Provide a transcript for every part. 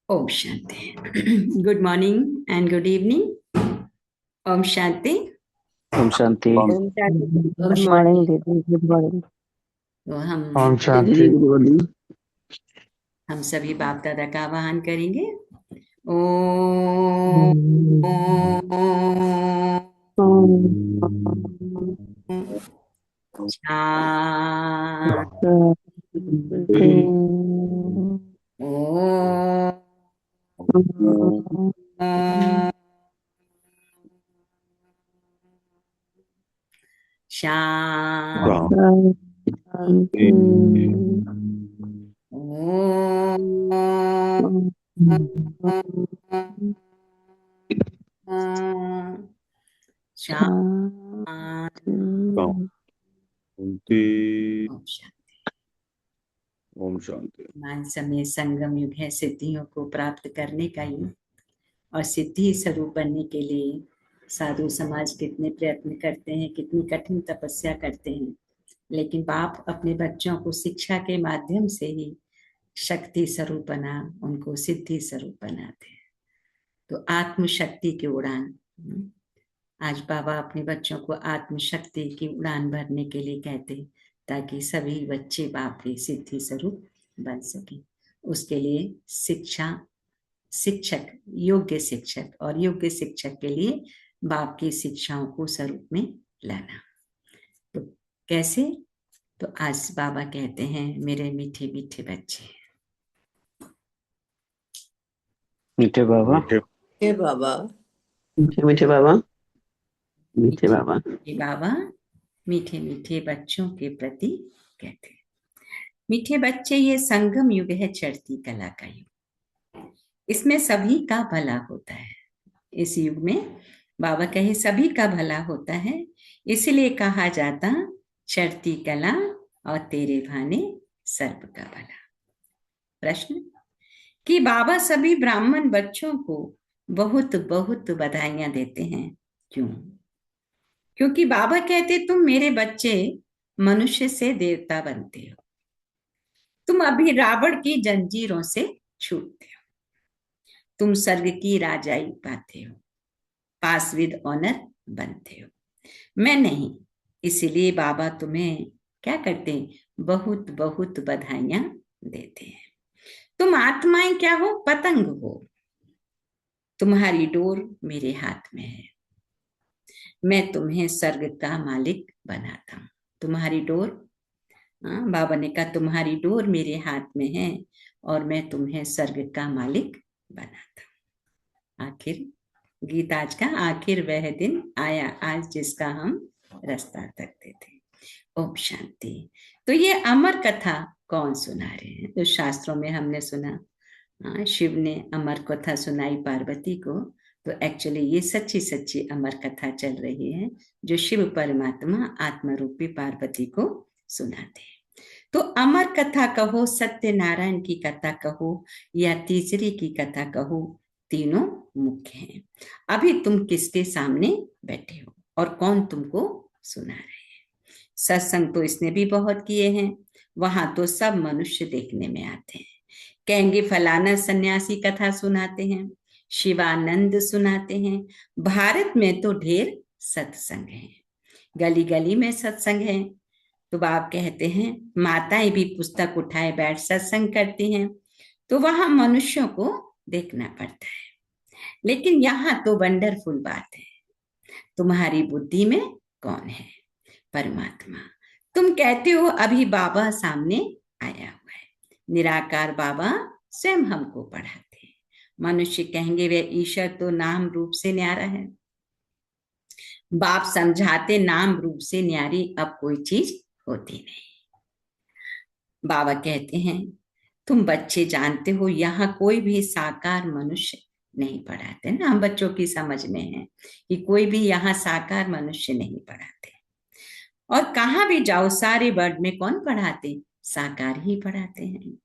ओम शांति। Good morning and good evening. ओम शांति। ओम शांति। गुड मॉर्निंग दीदी, गुड मॉर्निंग। तो हम ओम शांति। हम सभी बाप दादा का आवाहन करेंगे। ओम ओम शांति। मान समय संगम युग है, सिद्धियों को प्राप्त करने का युग, और सिद्धि स्वरूप बनने के लिए साधु समाज कितने प्रयत्न करते हैं, कितनी कठिन तपस्या करते हैं, लेकिन बाप अपने बच्चों को शिक्षा के माध्यम से ही शक्ति स्वरूप बना, उनको सिद्धि स्वरूप बनाते हैं। तो आत्म शक्ति की उड़ान, आज बाबा अपने बच्चों को आत्म शक्ति की उड़ान भरने के लिए कहते, ताकि सभी बच्चे बाप के सिद्धि स्वरूप बन सके। उसके लिए शिक्षक, योग्य शिक्षक, और योग्य शिक्षक के लिए बाप की शिक्षाओं को स्वरूप में लाना। तो कैसे? तो आज बाबा कहते हैं, मेरे मीठे मीठे बच्चे, मीठे बाबा, मीठे बाबा, मीठे बाबा, मीठे बाबा, ये बाबा मीठे मीठे बच्चों के प्रति कहते हैं, मीठे बच्चे, ये संगम युग है, चढ़ती कला का युग। इसमें सभी का भला होता है। इस युग में बाबा कहे सभी का भला होता है, इसलिए कहा जाता चढ़ती कला और तेरे भाने सर्व का भला। प्रश्न कि बाबा सभी ब्राह्मण बच्चों को बहुत बहुत बधाइयां देते हैं, क्यों? क्योंकि बाबा कहते तुम मेरे बच्चे मनुष्य से देवता बनते हो, तुम अभी रावण की जंजीरों से छूटते हो, तुम स्वर्ग की राजाई पाते हो, पास विद ऑनर बनते हो। मैं नहीं, इसलिए बाबा तुम्हें क्या करते हैं? बहुत बहुत बधाइयां देते हैं। तुम आत्माएं क्या हो? पतंग हो, तुम्हारी डोर मेरे हाथ में है, मैं तुम्हें स्वर्ग का मालिक बनाता हूं। तुम्हारी डोर, बाबा ने कहा तुम्हारी डोर मेरे हाथ में है और मैं तुम्हें स्वर्ग का मालिक बनाता हूं। आखिर गीत आज का, आखिर वह दिन आया आज जिसका हम रास्ता तकते थे। ओम शांति। तो ये अमर कथा कौन सुना रहे हैं? तो शास्त्रों में हमने सुना, शिव ने अमर कथा सुनाई पार्वती को। तो एक्चुअली ये सच्ची सच्ची अमर कथा चल रही है, जो शिव परमात्मा आत्मा रूपी पार्वती को सुनाते हैं। तो अमर कथा कहो, सत्यनारायण की कथा कहो, या तीसरी की कथा कहो, तीनों मुख्य हैं। अभी तुम किसके सामने बैठे हो और कौन तुमको सुना रहे हैं? सत्संग तो इसने भी बहुत किए हैं, वहां तो सब मनुष्य देखने में आते हैं। कहेंगे फलाना सन्यासी कथा सुनाते हैं, शिवानंद सुनाते हैं, भारत में तो ढेर सत्संग है, गली गली में सत्संग है। तो बाप कहते हैं माताएं भी पुस्तक उठाए बैठ सत्संग करती हैं, तो वहां मनुष्यों को देखना पड़ता है। लेकिन यहाँ तो वंडरफुल बात है, तुम्हारी बुद्धि में कौन है? परमात्मा। तुम कहते हो अभी बाबा सामने आया हुआ है, निराकार बाबा स्वयं हमको पढ़ाते हैं। मनुष्य कहेंगे वे ईश्वर तो नाम रूप से न्यारा है, बाप समझाते नाम रूप से न्यारी अब कोई चीज होती नहीं। बाबा कहते हैं तुम बच्चे जानते हो यहाँ कोई भी साकार मनुष्य नहीं पढ़ाते ना, हम बच्चों की समझ में है कि कोई भी यहाँ साकार मनुष्य नहीं पढ़ाते। और कहां भी जाओ सारे वर्ल्ड में कौन पढ़ाते? साकार ही पढ़ाते हैं।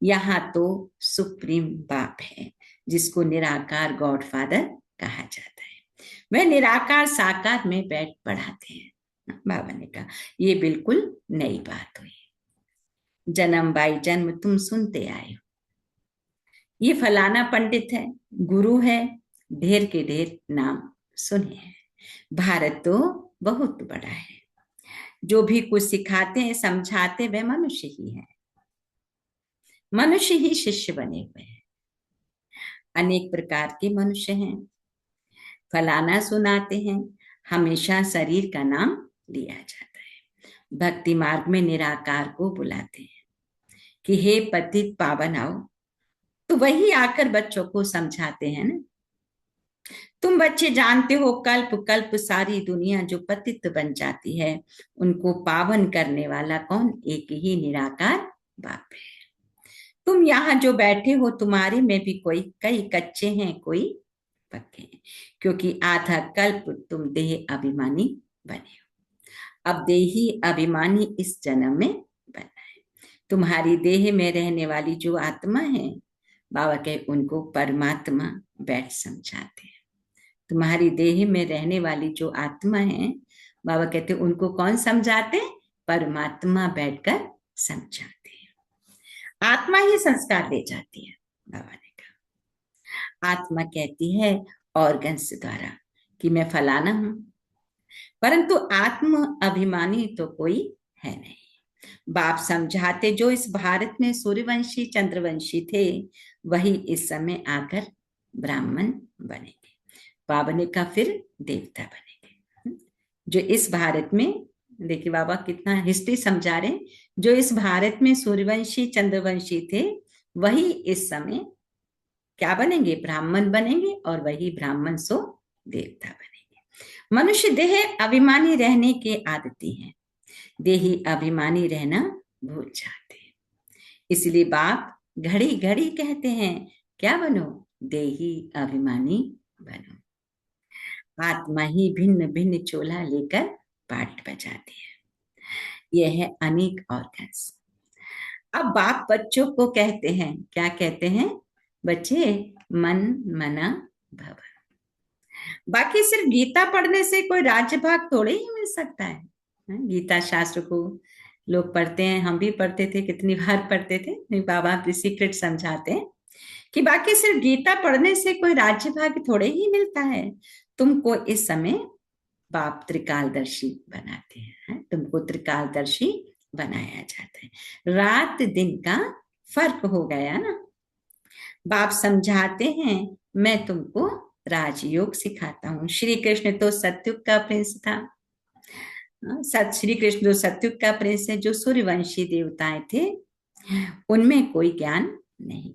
यहाँ तो सुप्रीम बाप है, जिसको निराकार गॉड फादर कहा जाता है, वह निराकार साकार में बैठ पढ़ाते हैं। बाबा ने कहा ये बिल्कुल नई बात हुई, जन्म बाई जन्म तुम सुनते आए हो, ये फलाना पंडित है, गुरु है, ढेर के ढेर नाम सुने हैं। भारत तो बहुत बड़ा है, जो भी कुछ सिखाते हैं समझाते वह मनुष्य ही है, मनुष्य ही शिष्य बने हुए हैं। अनेक प्रकार के मनुष्य हैं, फलाना सुनाते हैं, हमेशा शरीर का नाम लिया जाता है। भक्ति मार्ग में निराकार को बुलाते हैं कि हे पतित पावन आओ, तो वही आकर बच्चों को समझाते हैं ना। तुम बच्चे जानते हो कल्प कल्प सारी दुनिया जो पतित बन जाती है, उनको पावन करने वाला कौन? एक ही निराकार बाप है। तुम यहाँ जो बैठे हो, तुम्हारे में भी कोई कई कच्चे हैं, कोई पक्के हैं, क्योंकि आधा कल्प तुम देह अभिमानी बने हो। अब देही अभिमानी इस जन्म में बना है। तुम्हारी देह में रहने वाली जो आत्मा है, बाबा कहे उनको परमात्मा बैठ समझाते हैं। तुम्हारी देह में रहने वाली जो आत्मा है, बाबा कहते उनको कौन समझाते? परमात्मा बैठकर समझाते हैं। आत्मा ही संस्कार ले जाती है, बाबा ने कहा। आत्मा कहती है ऑर्गन्स द्वारा कि मैं फलाना हूं, परंतु आत्म अभिमानी तो कोई है नहीं। बाप समझाते जो इस भारत में सूर्यवंशी चंद्रवंशी थे, वही इस समय आकर ब्राह्मण बनेंगे। बाबा ने कहा फिर देवता बनेंगे। जो इस भारत में, देखिए बाबा कितना हिस्ट्री समझा रहे हैं, जो इस भारत में सूर्यवंशी चंद्रवंशी थे, वही इस समय क्या बनेंगे? ब्राह्मण बनेंगे, और वही ब्राह्मण सो देवता बनेंगे। मनुष्य देह अभिमानी रहने के आदती हैं, देही अभिमानी रहना भूल जाते हैं। इसलिए बाप घड़ी घड़ी कहते हैं क्या बनो? देही अभिमानी बनो। आत्मा ही भिन्न भिन्न चोला लेकर पाठ बजाती है। यह है अनेक ऑर्गन्स। अब बाप बच्चों को कहते हैं, क्या कहते हैं? बच्चे मन मना भव। बाकी सिर्फ गीता पढ़ने से कोई राज्य भाग थोड़े ही मिल सकता है। गीता शास्त्र को लोग पढ़ते हैं, हम भी पढ़ते थे, कितनी बार पढ़ते थे। बाबा भी सीक्रेट समझाते हैं कि बाकी सिर्फ गीता पढ़ने से कोई राज्य भाग थोड़े ही मिलता है। तुमको इस समय बाप त्रिकालदर्शी बनाते हैं, तुमको त्रिकालदर्शी बनाया जाता है। रात दिन का फर्क हो गया ना। बाप समझाते हैं मैं तुमको राजयोग सिखाता हूँ। श्री कृष्ण तो सत्युग का प्रिंस था। श्री कृष्ण जो सत्युग का प्रिंस है, जो सूर्यवंशी देवताएं थे, उनमें कोई ज्ञान नहीं।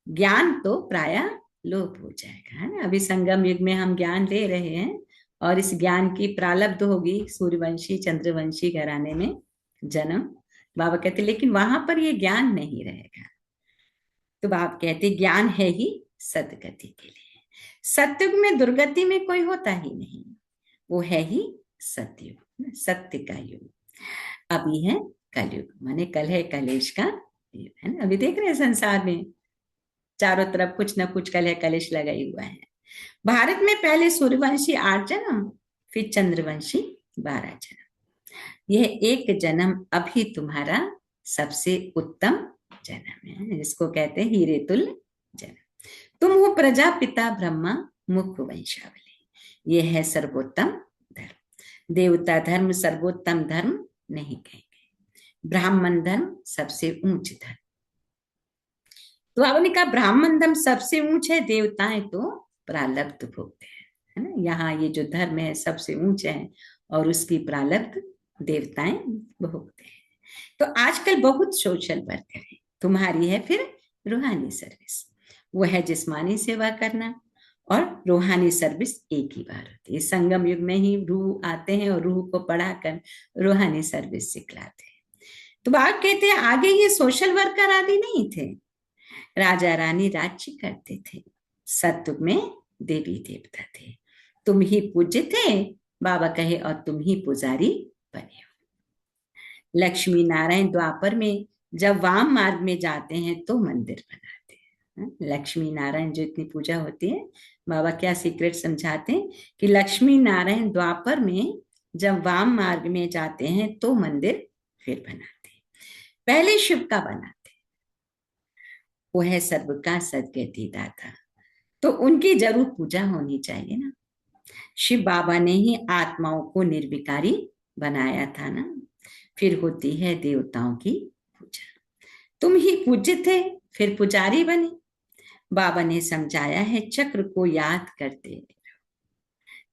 ज्ञान तो प्रायः लोप हो जाएगा, है ना। अभी संगम युग में हम ज्ञान ले रहे हैं, और इस ज्ञान की प्रारब्ध होगी सूर्यवंशी चंद्रवंशी घराने में जन्म। बाबा कहते लेकिन वहां पर ये ज्ञान नहीं रहेगा। तो बाप कहते ज्ञान है ही सदगति के लिए। सत्युग में दुर्गति में कोई होता ही नहीं, वो है ही सत्युग, सत्य का युग। अभी है कलयुग, माने कल है कलेश का युग, है ना। अभी देख रहे हैं संसार में चारों तरफ कुछ ना कुछ कल है कलेश लगा ही हुआ है। भारत में पहले सूर्यवंशी 8 जन्म, फिर चंद्रवंशी 12 जन्म। यह एक जन्म अभी तुम्हारा सबसे उत्तम जन्म है, जिसको कहते हैं हीरे तुल्य जन्म। तुम हो प्रजापिता ब्रह्मा मुख वंशावली। यह है सर्वोत्तम धर्म। देवता धर्म सर्वोत्तम धर्म नहीं कहेंगे। ब्राह्मण धर्म सबसे ऊंच धर्म। तो आपने कहा ब्राह्मण धर्म सबसे ऊंच है, देवताएं तो प्रालब्ध भोगते हैं, है ना। यहाँ ये जो धर्म है सबसे ऊंचा है, और उसकी प्रालब्ध देवताएं भोगते हैं। तो आजकल बहुत सोशल वर्क है, तुम्हारी है फिर रूहानी सर्विस। वो है जिस्मानी सेवा करना, और रूहानी सर्विस एक ही बार होती है। संगम युग में ही रूह आते हैं और रूह को पढ़ाकर रूहानी सर्विस सिखलाते हैं। तो बाप कहते हैं आगे ये सोशल वर्कर आदि नहीं थे, राजा रानी राज्य करते थे। सत्युग में देवी देवता थे, तुम ही पूज्य थे, बाबा कहे, और तुम ही पुजारी बने हो। लक्ष्मी नारायण द्वापर में जब वाम मार्ग में जाते हैं तो मंदिर बनाते हैं। लक्ष्मी नारायण जो इतनी पूजा होती है, बाबा क्या सीक्रेट समझाते हैं कि लक्ष्मी नारायण द्वापर में जब वाम मार्ग में जाते हैं तो मंदिर फिर बनाते हैं। पहले शिव का बनाते, वो है सबका सदगति दाता, तो उनकी जरूर पूजा होनी चाहिए ना। शिव बाबा ने ही आत्माओं को निर्विकारी बनाया था ना, फिर होती है देवताओं की पूजा। तुम ही पूज्य थे, फिर पुजारी बने। बाबा ने समझाया है चक्र को याद करते,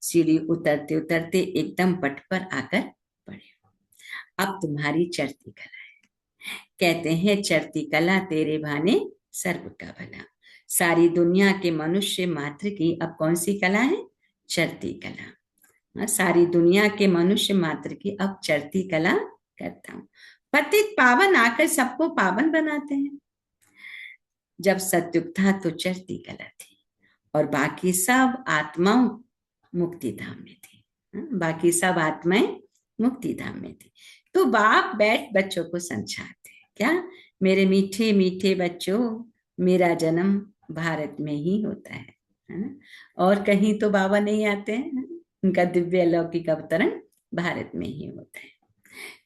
सीढ़ी उतरते उतरते एकदम पट पर आकर पड़े। अब तुम्हारी चढ़ती कला है। कहते हैं चढ़ती कला तेरे भाने सर्व का भला। सारी दुनिया के मनुष्य मात्र की अब कौन सी कला है? चढ़ती कला। सारी दुनिया के मनुष्य मात्र की अब चढ़ती कला करता हूं। पतित पावन आकर सबको पावन बनाते हैं। जब सतयुग था तो चढ़ती कला थी, और बाकी सब आत्माओं मुक्ति धाम में थी। बाकी सब आत्माएं मुक्ति धाम में थी। तो बाप बैठ बच्चों को समझाते, क्या मेरे मीठे मीठे बच्चों, मेरा जन्म भारत में ही होता है ना, और कहीं तो बाबा नहीं आते हैं। उनका दिव्य अलौकिक अवतरण भारत में ही होता है।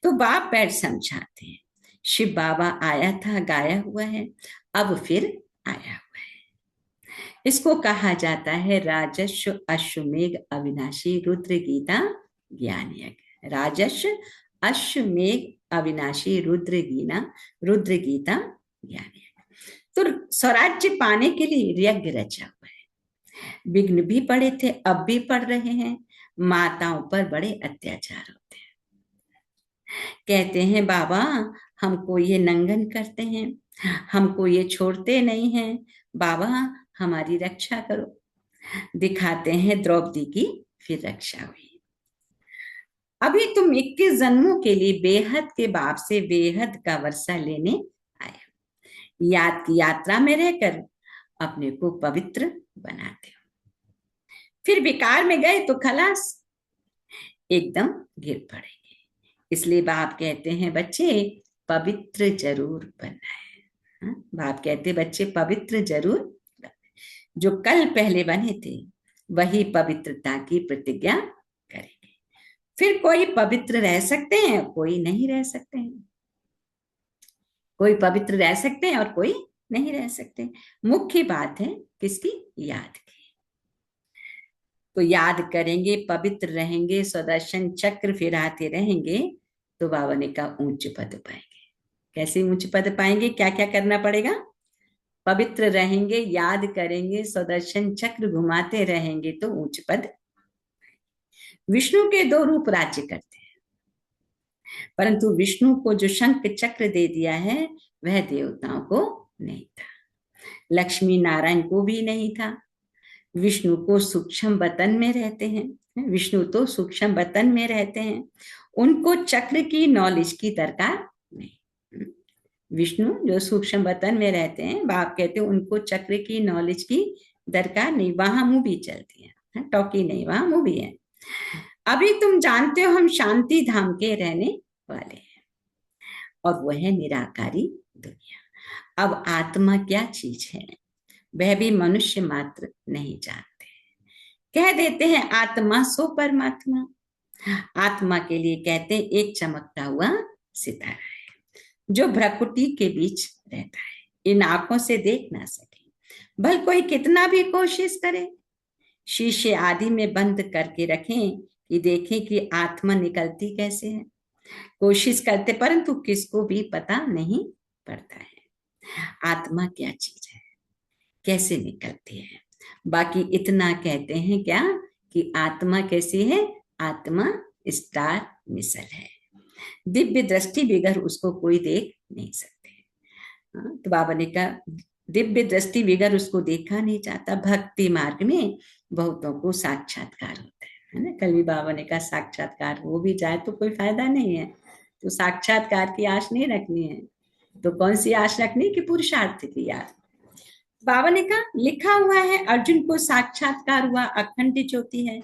तो बाप बैठ समझाते हैं, शिव बाबा आया था, गाया हुआ है, अब फिर आया हुआ है। इसको कहा जाता है राजस्व अश्वमेघ अविनाशी रुद्र गीता ज्ञान यज्ञ। राजस्व अश्वमेघ अविनाशी रुद्र गीता ज्ञान यज्ञ। तो स्वराज्य पाने के लिए यज्ञ रचा हुआ है। विघ्न भी पड़े थे, अब भी पड़ रहे हैं। माताओं पर बड़े अत्याचार होते हैं। कहते हैं बाबा हमको ये नंगन करते हैं, हमको ये छोड़ते नहीं हैं, बाबा हमारी रक्षा करो। दिखाते हैं द्रौपदी की फिर रक्षा हुई। अभी तुम 21 जन्मों के लिए बेहद के बाप से बेहद का वर्षा लेने आए हो। याद की यात्रा में रहकर अपने को पवित्र बनाते हो। फिर विकार में गए तो खलास, एकदम गिर पड़ेंगे। इसलिए बाप कहते हैं बच्चे पवित्र जरूर बनना है। बाप कहते बच्चे पवित्र जरूर बनना है। जो कल पहले बने थे वही पवित्रता की प्रतिज्ञा करेंगे। फिर कोई पवित्र रह सकते हैं, कोई नहीं रह सकते हैं। कोई पवित्र रह सकते हैं और कोई नहीं रह सकते। मुख्य बात है किसकी? याद की। तो याद करेंगे, पवित्र रहेंगे, सुदर्शन चक्र फिराते रहेंगे, तो बाबा ने कहा ऊंच पद पाएंगे। कैसे ऊंच पद पाएंगे? क्या क्या करना पड़ेगा? पवित्र रहेंगे, याद करेंगे, सुदर्शन चक्र घुमाते रहेंगे तो ऊंच पद। विष्णु के 2 रूप राज्य करते हैं, परंतु विष्णु को जो शंख चक्र दे दिया है वह देवताओं को नहीं था, लक्ष्मी नारायण को भी नहीं था। विष्णु को सूक्ष्म बतन में रहते हैं, विष्णु तो सूक्ष्म बतन में रहते हैं, उनको चक्र की नॉलेज की दरकार नहीं। विष्णु जो सूक्ष्म बतन में रहते हैं, बाप कहते हैं उनको चक्र की नॉलेज की दरकार नहीं। वहां मूवी चलती है, टॉकी नहीं, वहां मूवी है। अभी तुम जानते हो हम शांति धाम के रहने वाले हैं, और वह है निराकारी दुनिया। अब आत्मा क्या चीज है वह भी मनुष्य मात्र नहीं जानते। कह देते हैं आत्मा सो परमात्मा। आत्मा के लिए कहते हैं एक चमकता हुआ सितारा है जो भ्रकुटी के बीच रहता है, इन आंखों से देख ना सके, भल कोई कितना भी कोशिश करे। शीशे आदि में बंद करके रखें कि देखें कि आत्मा निकलती कैसे है। कोशिश करते परंतु किसको भी पता नहीं पड़ता है आत्मा क्या चीज है, कैसे निकलती है। बाकी इतना कहते हैं क्या कि आत्मा कैसी है? आत्मा स्टार मिसल है, दिव्य दृष्टि बगैर उसको कोई देख नहीं सकते। तो बाबा ने कहा दिव्य दृष्टि बगैर उसको देखा नहीं जाता। भक्ति मार्ग में बहुतों को साक्षात्कार होता है ना। कल भी बाबा ने कहा साक्षात्कार हो भी जाए तो कोई फायदा नहीं है, तो साक्षात्कार की आश नहीं रखनी है। तो कौन सी आश रखनी? कि पुरुषार्थ की आश। बाबा ने कहा लिखा हुआ है अर्जुन को साक्षात्कार हुआ, अखंड ज्योति है।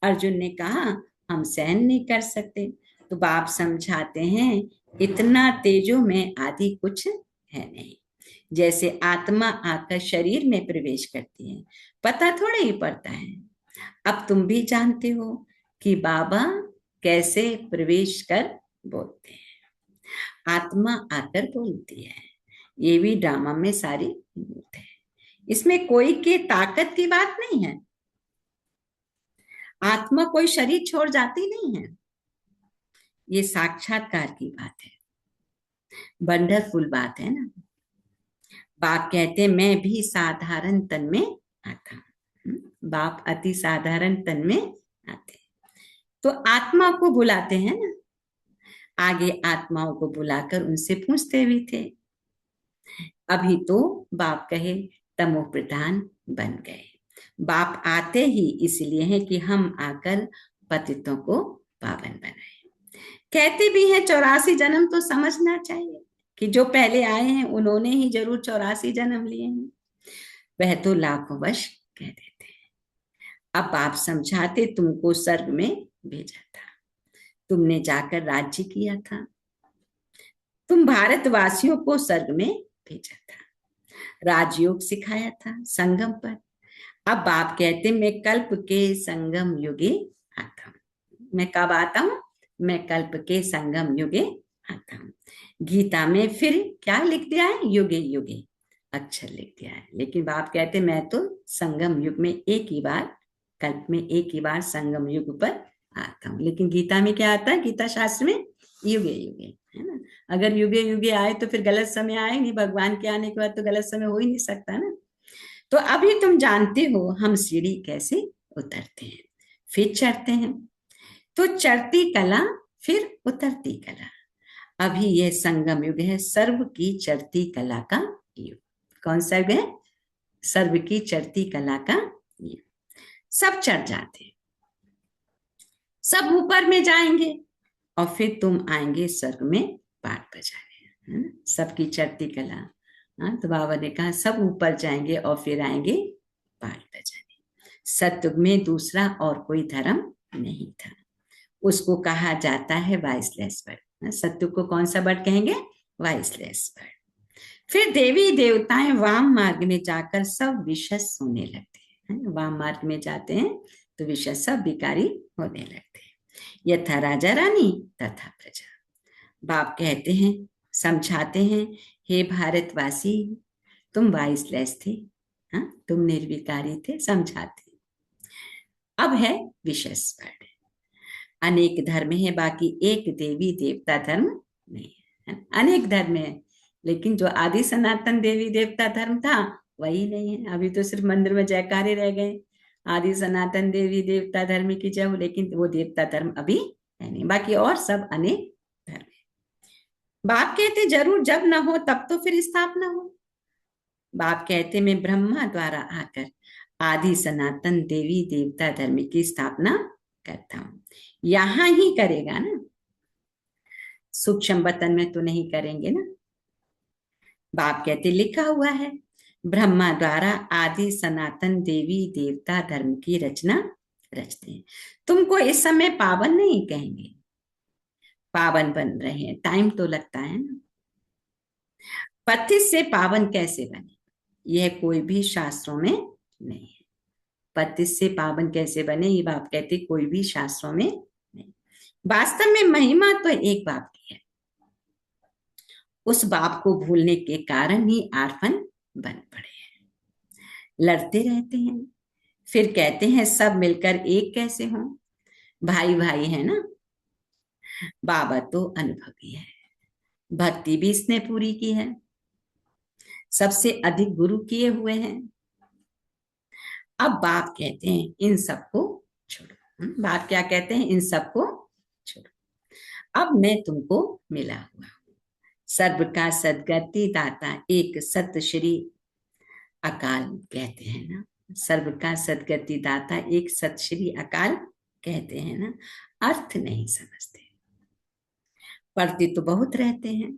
अर्जुन ने कहा हम सहन नहीं कर सकते। तो बाप समझाते हैं इतना तेजो में आदि कुछ है नहीं। जैसे आत्मा आकर शरीर में प्रवेश करती है, पता थोड़ा ही पड़ता है। अब तुम भी जानते हो कि बाबा कैसे प्रवेश कर बोलते हैं। आत्मा आकर बोलती है, ये भी ड्रामा में सारी मूर्त है। इसमें कोई के ताकत की बात नहीं है। आत्मा कोई शरीर छोड़ जाती नहीं है। ये साक्षात्कार की बात है। वंडरफुल बात है ना। बाप कहते मैं भी साधारण तन में आता हूं। बाप अति साधारण तन में आते, तो आत्मा को बुलाते हैं ना। आगे आत्माओं को बुलाकर उनसे पूछते भी थे। अभी तो बाप कहे तमो प्रधान बन गए। बाप आते ही इसलिए है कि हम आकर पतितों को पावन बनाए। कहते भी हैं 84 जन्म, तो समझना चाहिए कि जो पहले आए हैं उन्होंने ही जरूर 84 जन्म लिए हैं। वह तो लाखों वर्ष कह देते हैं। अब आप समझाते तुमको स्वर्ग में भेजा था, तुमने जाकर राज्य किया था, तुम भारतवासियों को स्वर्ग में भेजा था, राजयोग सिखाया था संगम पर। अब बाप कहते मैं कल्प के संगम युगे आता हूं। मैं कब आता हूं? मैं कल्प के संगम युगे आता हूं। गीता में फिर क्या लिख दिया है? युगे युगे अक्षर लिख दिया है। लेकिन बाप कहते मैं तो संगम युग में एक ही बार, कल्प में एक ही बार संगम युग पर आता हूं। लेकिन गीता में क्या आता है? गीता शास्त्र में युगे युगे, है ना। अगर युगे युगे आए तो फिर गलत समय आए नहीं। भगवान के आने के बाद तो गलत समय हो ही नहीं सकता ना। तो अभी तुम जानते हो हम सीढ़ी कैसे उतरते हैं, फिर चढ़ते हैं। तो चढ़ती कला फिर उतरती कला। अभी यह संगम युग है, सर्व की चढ़ती कला का युग। कौन सा युग है? सर्व की चढ़ती कला का युग। सब चढ़ जाते, सब ऊपर में जाएंगे और फिर तुम आएंगे स्वर्ग में पाठ बजाने, है ना। सबकी चढ़ती कला। हाँ, तो बाबा ने कहा सब ऊपर जाएंगे और फिर आएंगे पाठ बजाने। सत्युग में दूसरा और कोई धर्म नहीं था। उसको कहा जाता है वाइसलेस वर्ड। सत्युग को कौन सा वर्ड कहेंगे? Viceless word. फिर देवी देवताएं वाम मार्ग में जाकर सब विशेष होने लगते हैं। वाम मार्ग में जाते हैं तो विशेष सब विकारी होने लगते हैं। यथा राजा रानी तथा प्रजा। बाप कहते हैं, समझाते हैं, हे भारतवासी तुम वाइसलेस थे, हाँ, तुम निर्विकारी थे, समझाते। अब है विशेष वर्ड। अनेक धर्म है, बाकी एक देवी देवता धर्म नहीं है। अनेक धर्म है, लेकिन जो आदि सनातन देवी देवता धर्म था वही नहीं है। अभी तो सिर्फ मंदिर में जयकारे रह गए, आदि सनातन देवी देवता धर्म की जय हो, लेकिन वो देवता धर्म अभी है नहीं। बाकी और सब अनेक धर्म है। बाप कहते जरूर जब ना हो तब तो फिर स्थापना हो। बाप कहते मैं ब्रह्मा द्वारा आकर आदि सनातन देवी देवता धर्म की स्थापना करता हूं। यहां ही करेगा ना, सूक्ष्म वतन में तो नहीं करेंगे ना। बाप कहते लिखा हुआ है ब्रह्मा द्वारा आदि सनातन देवी देवता धर्म की रचना रचते हैं। तुमको इस समय पावन नहीं कहेंगे, पावन बन रहे हैं, टाइम तो लगता है ना। पतित से पावन कैसे बने, यह कोई भी शास्त्रों में नहीं है। पतित से पावन कैसे बने ये बाप कहते कोई भी शास्त्रों में नहीं। वास्तव में महिमा तो एक बाप की है। उस बाप को भूलने के कारण ही आर्फन बन पड़े हैं, लड़ते रहते हैं। फिर कहते हैं सब मिलकर एक कैसे हों, भाई भाई है ना। बाबा तो अनुभवी है, भक्ति भी इसने पूरी की है, सबसे अधिक गुरु किए हुए हैं। अब बाप कहते हैं इन सबको छोड़ो। बाप क्या कहते हैं? इन सबको छोड़ो। अब मैं तुमको मिला हुआ हूं, सर्व का सदगति दाता एक सत श्री अकाल कहते हैं ना। सर्व का सदगति दाता एक सत श्री अकाल कहते हैं ना। अर्थ नहीं समझते, पढ़ते तो बहुत रहते हैं।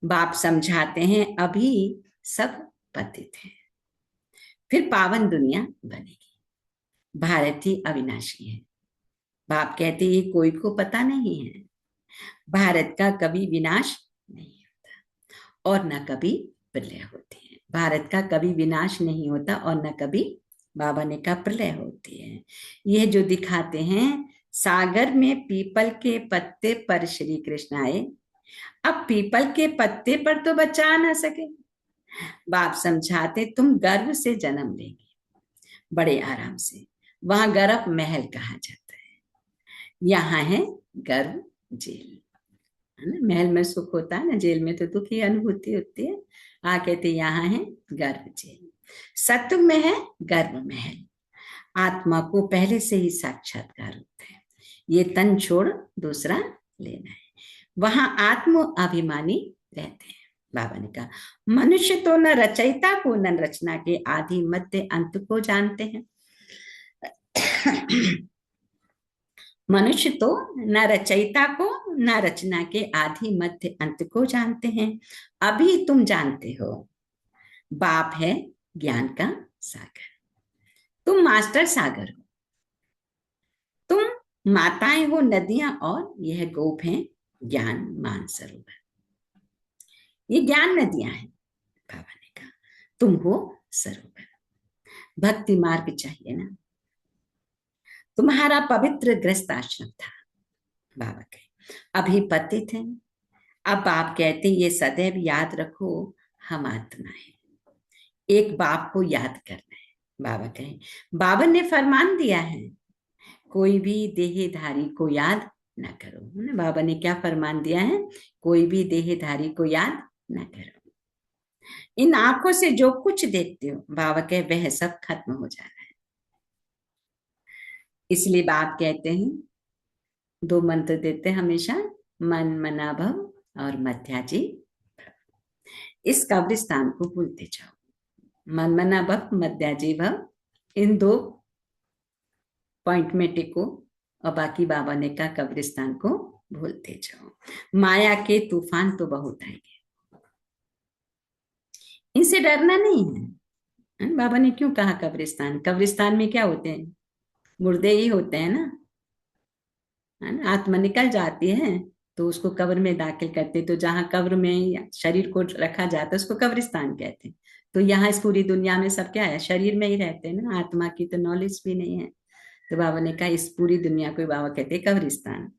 बाप समझाते हैं अभी सब पतित हैं, फिर पावन दुनिया बनेगी। भारत ही अविनाशी है। बाप कहते ये कोई को पता नहीं है, भारत का कभी विनाश नहीं होता और न कभी प्रलय होती है। भारत का कभी विनाश नहीं होता और न कभी बाबा ने कहा प्रलय होती है। यह जो दिखाते हैं सागर में पीपल के पत्ते पर श्री कृष्ण आए, अब पीपल के पत्ते पर तो बच्चा आ ना सके। बाप समझाते तुम गर्व से जन्म लेगी, बड़े आराम से। वहां गर्भ महल कहा जाता है, यहाँ है गर्भ जेल, है ना। महल में सुख होता है ना, जेल में तो दुख की अनुभूति होती है। कहते यहाँ है गर्भ जेल। सत्युग में है गर्भ महल। आत्मा को पहले से ही साक्षात्कार होता है, ये तन छोड़ दूसरा लेना है। वहां आत्म अभिमानी रहते हैं। बाबा ने कहा मनुष्य तो न रचयिता को न रचना के आदि मध्य अंत को जानते हैं। मनुष्य तो न रचयिता को न रचना के आदि मध्य अंत को जानते हैं। अभी तुम जानते हो, बाप है ज्ञान का सागर, तुम मास्टर सागर हो, तुम माताएं हो नदियां, और यह गोप है ज्ञान मानसरोवर। ये ज्ञान नदियां हैं। बाबा ने कहा तुम हो सरोवर। भक्ति मार्ग चाहिए ना। तुम्हारा पवित्र गृहस्थ आश्रम था, बाबा कहे अभी पतित है। अब बाप कहते ये सदैव याद रखो, हम आत्मा है, एक बाप को याद करना है। बाबा कहे बाबा ने फरमान दिया है कोई भी देहधारी को याद न करो। बाबा ने क्या फरमान दिया है, कोई भी देहधारी को याद न करो। इन आंखों से जो कुछ देखते हो, बाबा कहे वह सब खत्म हो जाना है। इसलिए बाप कहते हैं दो मंत्र देते हमेशा, मन मना भव और मध्याजी भव। इस कब्रिस्तान को भूलते जाओ, मन मना भव मध्याजी भव, इन दो पॉइंट में टिको, और बाकी बाबा ने कहा कब्रिस्तान को भूलते जाओ। माया के तूफान तो बहुत आएंगे, इनसे डरना नहीं है। बाबा ने क्यों कहा कब्रिस्तान? कब्रिस्तान में क्या होते हैं? मुर्दे ही होते हैं ना, है ना। आत्मा निकल जाती है तो उसको कब्र में दाखिल करते, तो जहां कब्र में शरीर को रखा जाता है उसको कब्रिस्तान कहते हैं। तो यहाँ इस पूरी दुनिया में सब क्या है, शरीर में ही रहते हैं ना, आत्मा की तो नॉलेज भी नहीं है। तो बाबा ने कहा इस पूरी दुनिया को बाबा कहते हैं कब्रिस्तान।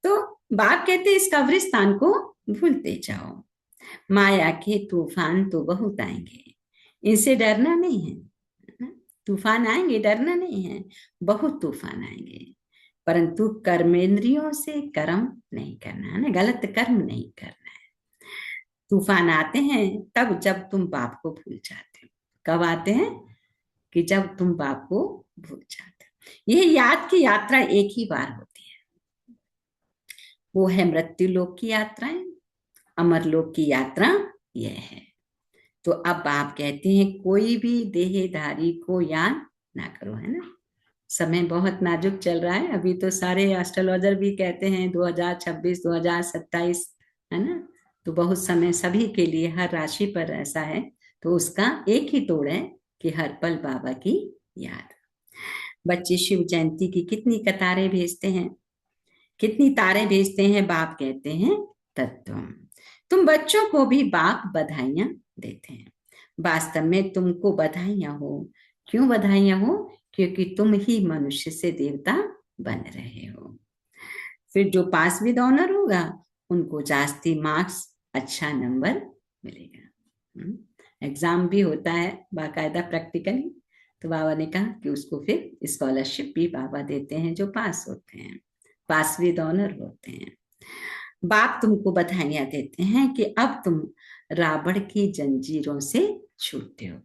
तो बाप कहते इस कब्रिस्तान को भूलते जाओ, माया के तूफान तो बहुत आएंगे, इनसे डरना नहीं है। तूफान आएंगे, डरना नहीं है, बहुत तूफान आएंगे, परंतु कर्मेंद्रियों से कर्म नहीं करना है ना, गलत कर्म नहीं करना है। तूफान आते हैं तब जब तुम बाप को भूल जाते हो। कब आते हैं? कि जब तुम बाप को भूल जाते हो। यह याद की यात्रा एक ही बार होती है, वो है मृत्यु लोक की यात्राएं, अमर लोक की यात्रा यह है। तो अब बाप कहते हैं कोई भी देहधारी को याद ना करो, है ना। समय बहुत नाजुक चल रहा है, अभी तो सारे एस्ट्रोलॉजर भी कहते हैं 2026 2027, है ना। तो बहुत समय सभी के लिए, हर राशि पर ऐसा है। तो उसका एक ही तोड़ है कि हर पल बाबा की याद। बच्चे शिव जयंती की कितनी कतारें भेजते हैं, कितनी तारें भेजते हैं। बाप कहते हैं तत्व, तुम बच्चों को भी बाप बधाइयां देते हैं। वास्तव में तुमको बधाइयां हो। क्यों बधाइयां हो? क्योंकि तुम ही मनुष्य से देवता बन रहे हो। फिर जो पास विद ऑनर होगा उनको जास्ती मार्क्स, अच्छा नंबर मिलेगा। एग्जाम भी होता है बाकायदा प्रैक्टिकली। तो बाबा ने कहा कि उसको फिर स्कॉलरशिप भी बाबा देते हैं जो पास होते हैं, पास विद ऑनर होते हैं। बाप तुमको बधाइयां देते हैं कि अब तुम रावण की जंजीरों से छूटते हो।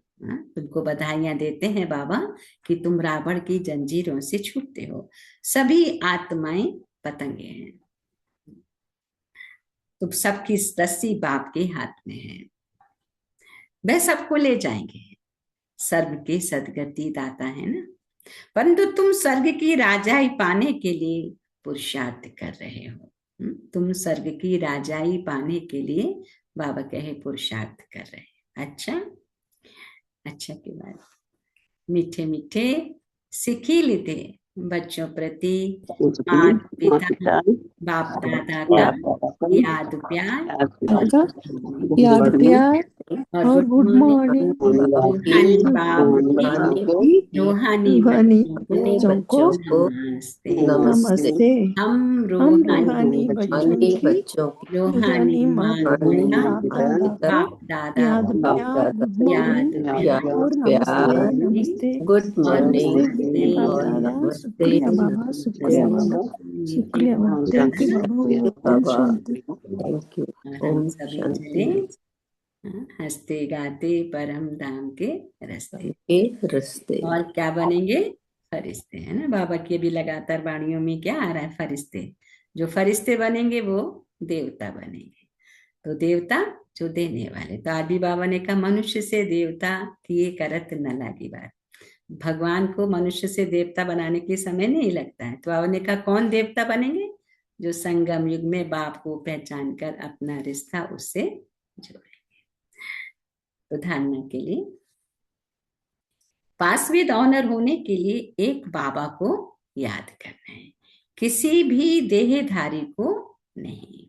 तुमको बधाइयां देते हैं बाबा कि तुम रावण की जंजीरों से छूटते हो। सभी आत्माएं पतंगे हैं, तो सबकी रस्सी बाप के हाथ में है, वह सबको ले जाएंगे। सर्व के सदगति दाता है ना। परंतु तुम स्वर्ग की राजाई पाने के लिए पुरुषार्थ कर रहे हो। तुम स्वर्ग की राजाई पाने के लिए बाबा कहे पुरुषार्थ कर रहे हैं। अच्छा की बात। मीठे मीठे सिखी लेते बच्चों प्रति माता पिता बाप दादा का याद प्यार, याद प्यार और गुड मॉर्निंग रूहानी बाप रूहानी बच्चों को नमस्ते। नमस्ते। हम हम रूहानी रूहानी बच्चों की रूहानी माता माता बाप दादा याद को प्यार याद प्यार प्यार और नमस्ते नमस्ते गुड और मॉर्निंग नमस्ते बाप और दादा नमस्ते शुक्रिया बाबा शुक्रिया बाबा शुक्रिया बाबा थैंक यू बाबा ओम शांति थैंक यू। और हम ओम सभी शांति चले हंसते गाते परम धाम के रास्ते। के रस्ते। और क्या बनेंगे? फरिश्ते, है ना। बाबा की भी लगातार वाणियों में क्या आ रहा है? फरिश्ते। जो फरिश्ते बनेंगे वो देवता बनेंगे। तो देवता जो देने वाले। तो आज भी बाबा ने कहा मनुष्य से देवता किए करत न लागी बात। भगवान को मनुष्य से देवता बनाने के समय नहीं लगता है। तो बाबा ने कहा कौन देवता बनेंगे? जो संगम युग में बाप को पहचान कर अपना रिश्ता उससे जोड़ेंगे। तो धारणा के लिए पास विद ऑनर होने के लिए एक बाबा को याद करना है, किसी भी देहधारी को नहीं।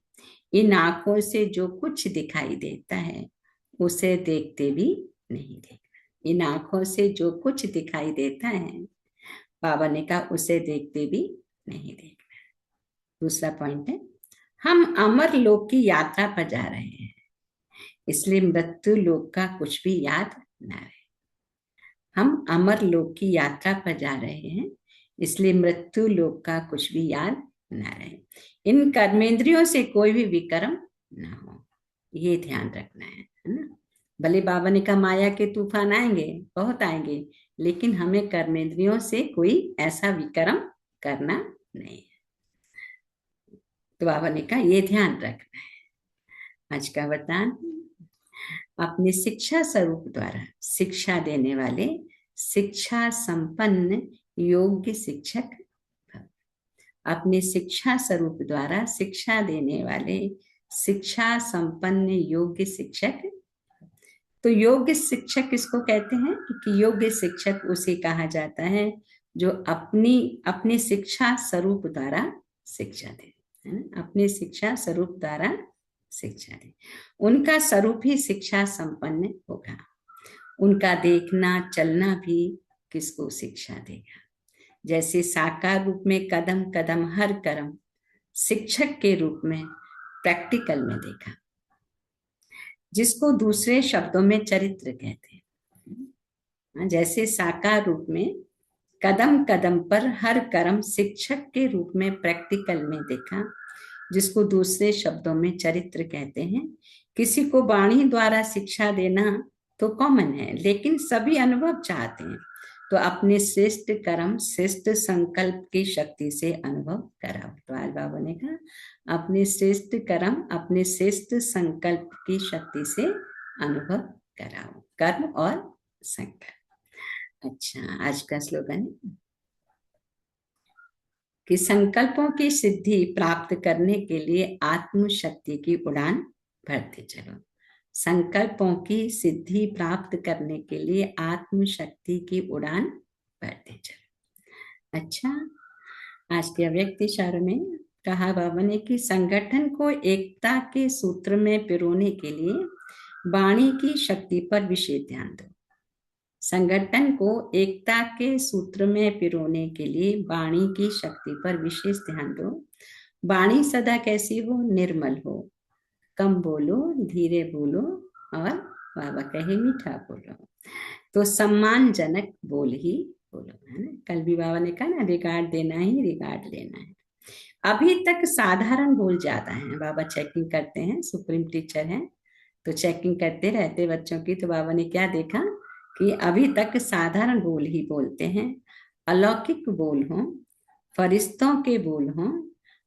इन आंखों से जो कुछ दिखाई देता है उसे देखते भी नहीं देखना। इन आंखों से जो कुछ दिखाई देता है, बाबा ने कहा उसे देखते भी नहीं देखना। दूसरा पॉइंट है हम अमर लोक की यात्रा पर जा रहे हैं, इसलिए मृत्यु लोक का कुछ भी याद न रहे। हम अमर लोक की यात्रा पर जा रहे हैं, इसलिए मृत्यु लोक का कुछ भी याद न रहे। इन कर्मेंद्रियों से कोई भी विकर्म न हो, ये ध्यान रखना है ना। भले बाबा ने कहा माया के तूफान आएंगे, बहुत आएंगे, लेकिन हमें कर्मेंद्रियों से कोई ऐसा विकर्म करना नहीं है। तो बाबा ने कहा ये ध्यान रखना है। आज का वरदान अपने शिक्षा स्वरूप द्वारा शिक्षा देने वाले शिक्षा संपन्न योग्य शिक्षक। अपने शिक्षा स्वरूप द्वारा शिक्षा देने वाले शिक्षा संपन्न योग्य शिक्षक। तो योग्य शिक्षक किसको कहते हैं? कि योग्य शिक्षक उसे कहा जाता है जो अपनी शिक्षा स्वरूप द्वारा शिक्षा दे, है ना। अपने शिक्षा स्वरूप द्वारा शिक्षा दे, उनका स्वरूप ही शिक्षा संपन्न होगा। उनका देखना चलना भी किसको शिक्षा देगा? जैसे साकार रूप में कदम कदम हर कर्म शिक्षक के रूप में प्रैक्टिकल में देखा, जिसको दूसरे शब्दों में चरित्र कहते हैं। जैसे साकार रूप में कदम कदम पर हर कर्म शिक्षक के रूप में प्रैक्टिकल में देखा, जिसको दूसरे शब्दों में चरित्र कहते हैं। किसी को वाणी द्वारा शिक्षा देना तो कॉमन है, लेकिन सभी अनुभव चाहते हैं, तो अपने श्रेष्ठ कर्म श्रेष्ठ संकल्प की शक्ति से अनुभव कराओ। तो आज बाबा ने कहा अपने श्रेष्ठ कर्म अपने श्रेष्ठ संकल्प की शक्ति से अनुभव कराओ, कर्म और संकल्प। अच्छा, आज का स्लोगन कि संकल्पों की सिद्धि प्राप्त करने के लिए आत्म शक्ति की उड़ान भरते चलो। संकल्पों की सिद्धि प्राप्त करने के लिए आत्म शक्ति की उड़ान भरते चलो। अच्छा, आज के अव्यक्त इशारों में कहा बाबा ने कि संगठन को एकता के सूत्र में पिरोने के लिए वाणी की शक्ति पर विशेष ध्यान दो। संगठन को एकता के सूत्र में पिरोने के लिए वाणी की शक्ति पर विशेष ध्यान दो। वाणी सदा कैसी हो? निर्मल हो, कम बोलो, धीरे बोलो और बाबा कहे मीठा बोलो। तो सम्मानजनक बोल ही बोलो, है ना। कल भी बाबा ने कहा ना रिगार्ड देना ही रिगार्ड लेना है। अभी तक साधारण बोल ज्यादा है। बाबा चेकिंग करते हैं, सुप्रीम टीचर हैं तो चेकिंग करते रहते बच्चों की। तो बाबा ने क्या देखा कि अभी तक साधारण बोल ही बोलते हैं। अलौकिक बोल हो, फरिश्तों के बोल हो,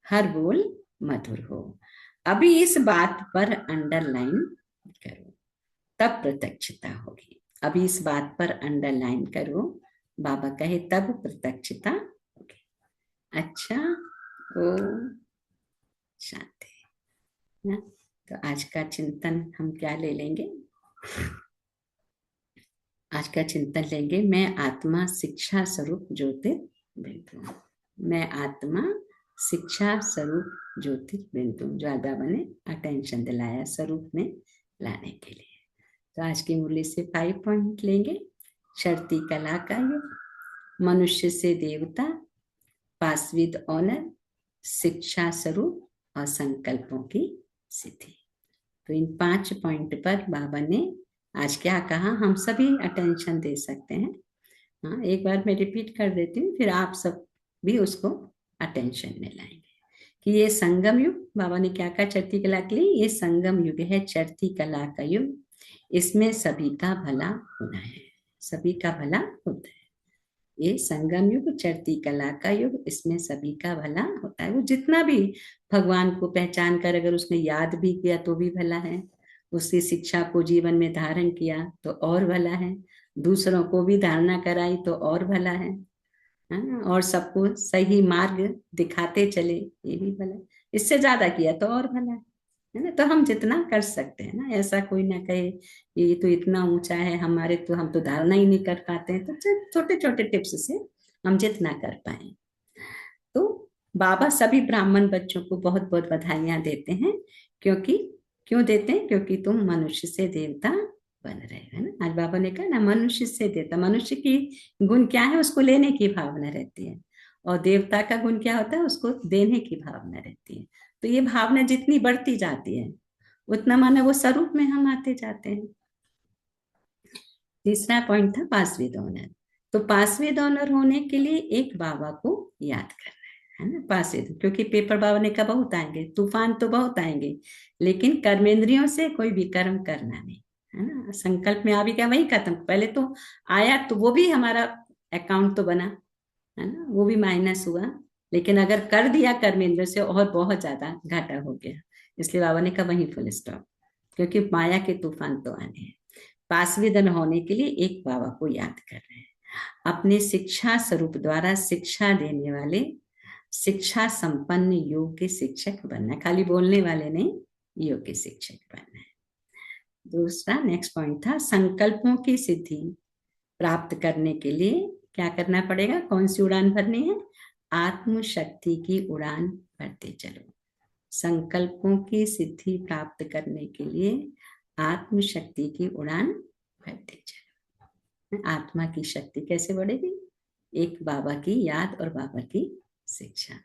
हर बोल मधुर हो। अभी इस बात पर अंडरलाइन करो, तब प्रत्यक्षता होगी। अभी इस बात पर अंडरलाइन करो, बाबा कहे तब प्रत्यक्षता होगी। अच्छा, ओम शांति। तो आज का चिंतन हम क्या ले लेंगे? आज का चिंतन लेंगे मैं आत्मा शिक्षा स्वरूप ज्योतिर्बिंदु। मैं आत्मा शिक्षा स्वरूप ज्योतिर्बिंदु, जो बाबा ने अटेंशन दिलाया स्वरूप में लाने के लिए। तो आज की मुरली से 5 पॉइंट लेंगे। चढ़ती कला का युग, मनुष्य से देवता, पास विद ऑनर, शिक्षा स्वरूप और संकल्पों की सिद्धि। तो इन 5 पॉइंट पर बाबा ने आज क्या कहा हम सभी अटेंशन दे सकते हैं। हाँ, एक बार मैं रिपीट कर देती हूँ, फिर आप सब भी उसको अटेंशन में लाएंगे कि ये संगम युग, बाबा ने क्या कहा चढ़ती कला के लिए, ये संगम युग है, चढ़ती कला का युग, इसमें सभी का भला होना है, सभी का भला होता है। ये संगम युग, चढ़ती कला का युग, इसमें सभी का भला होता है। वो जितना भी भगवान को पहचान कर अगर उसने याद भी किया तो भी भला है, उसकी शिक्षा को जीवन में धारण किया तो और भला है, दूसरों को भी धारणा कराई तो और भला है, और सबको सही मार्ग दिखाते चले ये भी भला है, इससे ज्यादा किया तो और भला है ना। तो हम जितना कर सकते हैं ना, ऐसा कोई ना कहे ये तो इतना ऊंचा है हमारे, तो हम तो धारणा ही नहीं कर पाते हैं, तो छोटे छोटे टिप्स से हम जितना कर पाए। तो बाबा सभी ब्राह्मण बच्चों को बहुत बहुत बधाइयां देते हैं, क्योंकि क्यों देते हैं, क्योंकि तुम मनुष्य से देवता बन रहे हो, है ना। आज बाबा ने कहा ना, मनुष्य से देवता, मनुष्य की गुण क्या है, उसको लेने की भावना रहती है, और देवता का गुण क्या होता है, उसको देने की भावना रहती है। तो ये भावना जितनी बढ़ती जाती है उतना माने वो स्वरूप में हम आते जाते हैं। तीसरा पॉइंट था पासविद ऑनर। तो पासविद ऑनर होने के लिए एक बाबा को याद करना है ना, पासविद, क्योंकि पेपर बाबा ने कहा बहुत आएंगे, तूफान तो बहुत आएंगे, लेकिन कर्मेंद्रियों से कोई भी कर्म करना नहीं, है ना। संकल्प में आ भी क्या, वही खत्म, पहले तो आया तो वो भी हमारा अकाउंट तो बना, है ना, वो भी माइनस हुआ, लेकिन अगर कर दिया कर्मेंद्र से और बहुत ज्यादा घाटा हो गया। इसलिए बाबा ने कहा वहीं फुल स्टॉप, क्योंकि माया के तूफान तो आने हैं। पासविदन होने के लिए एक बाबा को याद कर रहे हैं, अपने शिक्षा स्वरूप द्वारा शिक्षा देने वाले शिक्षा संपन्न योग्य शिक्षक बनना, खाली बोलने वाले नहीं, योग्य शिक्षक बनना है। दूसरा नेक्स्ट पॉइंट था संकल्पों की सिद्धि प्राप्त करने के लिए क्या करना पड़ेगा, कौन सी उड़ान भरनी है, आत्मशक्ति की उड़ान भरते चलो। संकल्पों की सिद्धि प्राप्त करने के लिए आत्मशक्ति की उड़ान भरते चलो। आत्मा की शक्ति कैसे बढ़ेगी, एक बाबा की याद और बाबा की शिक्षा।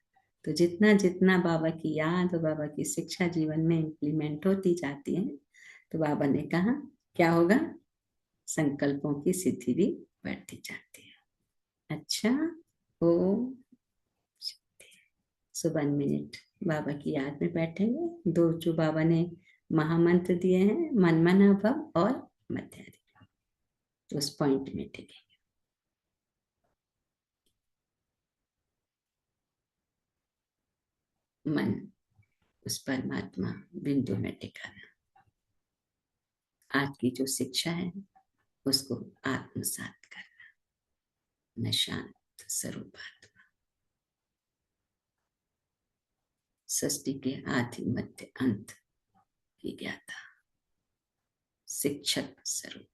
तो जितना जितना बाबा की याद और बाबा की शिक्षा जीवन में इम्प्लीमेंट होती जाती है, तो बाबा ने कहा क्या होगा, संकल्पों की सिद्धि भी बढ़ती जाती है। अच्छा, ओ 1 मिनट बाबा की याद में बैठेंगे। दो जो बाबा ने महामंत्र दिए हैं, मनमना भव और मध्याधिक, तो उस पॉइंट में टिकेंगे। मन उस परमात्मा बिंदु में टिकाना, आज की जो शिक्षा है उसको आत्मसात करना, न शांत स्वरूप आत्मा, सृष्टि के आदि मध्य अंत की ज्ञाता, शिक्षक स्वरूप।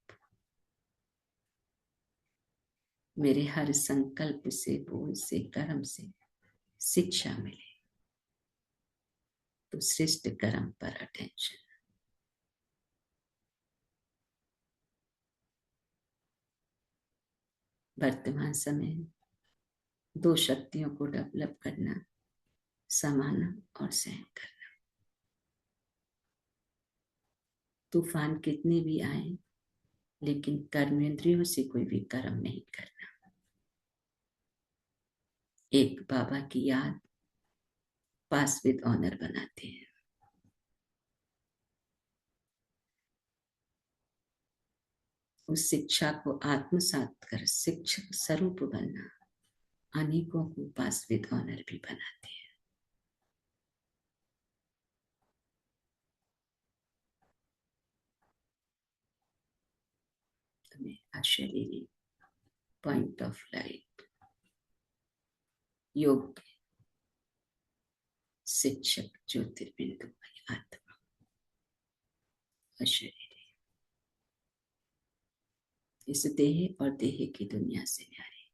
मेरे हर संकल्प से, बोल से, कर्म से शिक्षा मिले, तो श्रेष्ठ कर्म पर अटेंशन। वर्तमान समय 2 शक्तियों को डेवलप करना, समाना और सहन करना। तूफान कितने भी आए, लेकिन कर्मेंद्रियों से कोई भी कर्म नहीं करना। एक बाबा की याद पास विद ऑनर बनाते हैं। उस शिक्षा को आत्मसात कर शिक्षक स्वरूप बनना, अनेकों को पास विद ऑनर भी बनाते हैं। तुम्हें अशरीरी पॉइंट ऑफ लाइट योग शिक्षक ज्योतिर्बिंदु आत्मा अशरीरी, इस देह और देह की दुनिया से न्यारी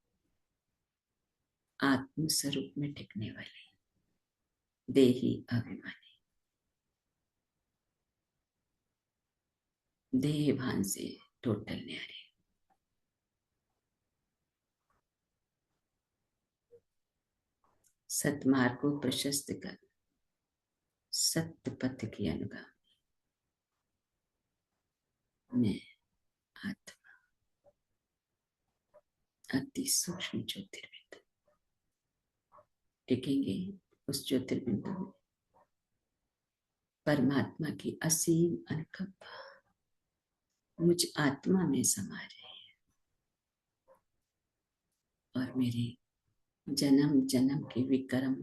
आत्म स्वरूप में टिकने वाली देही अभिमानी। देह भान से टोटल न्यारे। सतमार्ग को प्रशस्त कर सत्य पथ की अनुगामी मैं आत्मा अति सूक्ष्म ज्योतिर्बिंदु टिकेंगे। उस ज्योतिर्बिंदु में परमात्मा की असीम अनुकंपा मुझ आत्मा में समा रही है और मेरे जन्म जन्म के विक्रम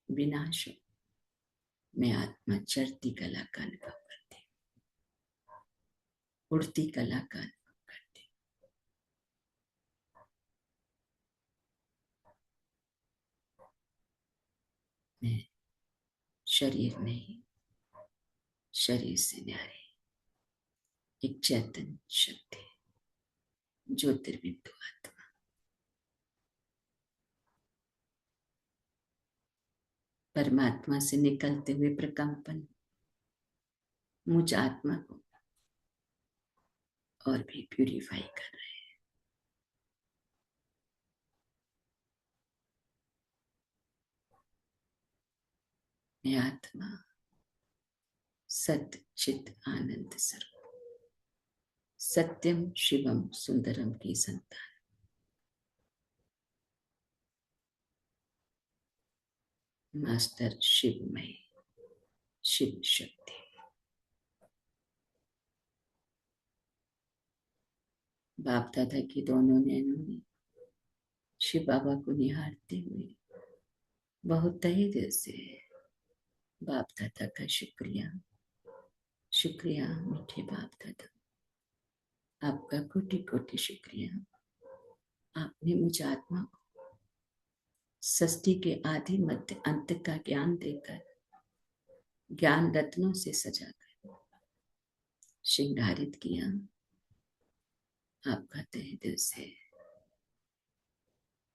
विनाश में आत्मा चढ़ती कला का अनुभव करती, उड़ती कला का अनुभव करती। मैं शरीर नहीं, शरीर से न्यारी एक चैतन्य शक्ति ज्योतिर्बिंदु आत्मा। परमात्मा से निकलते हुए प्रकंपन मुझ आत्मा को और भी प्यूरिफाई कर रहे हैं। मैं आत्मा सत्य चित आनंद स्वरूप सत्यम शिवम सुंदरम की संतान मास्टर शिवमय शिव शक्ति। बाप दादा की दोनों नैनों में शिव बाबा को निहारते हुए बहुत तहे दिल से बाप दादा का शुक्रिया, शुक्रिया मीठे बाप दादा, आपका कोटि कोटि शुक्रिया। आपने मुझे आत्मा को सृष्टि के आदि मध्य अंत का ज्ञान देकर ज्ञान रत्नों से सजाकर श्रृंगारित किया। आपका तहे दिल से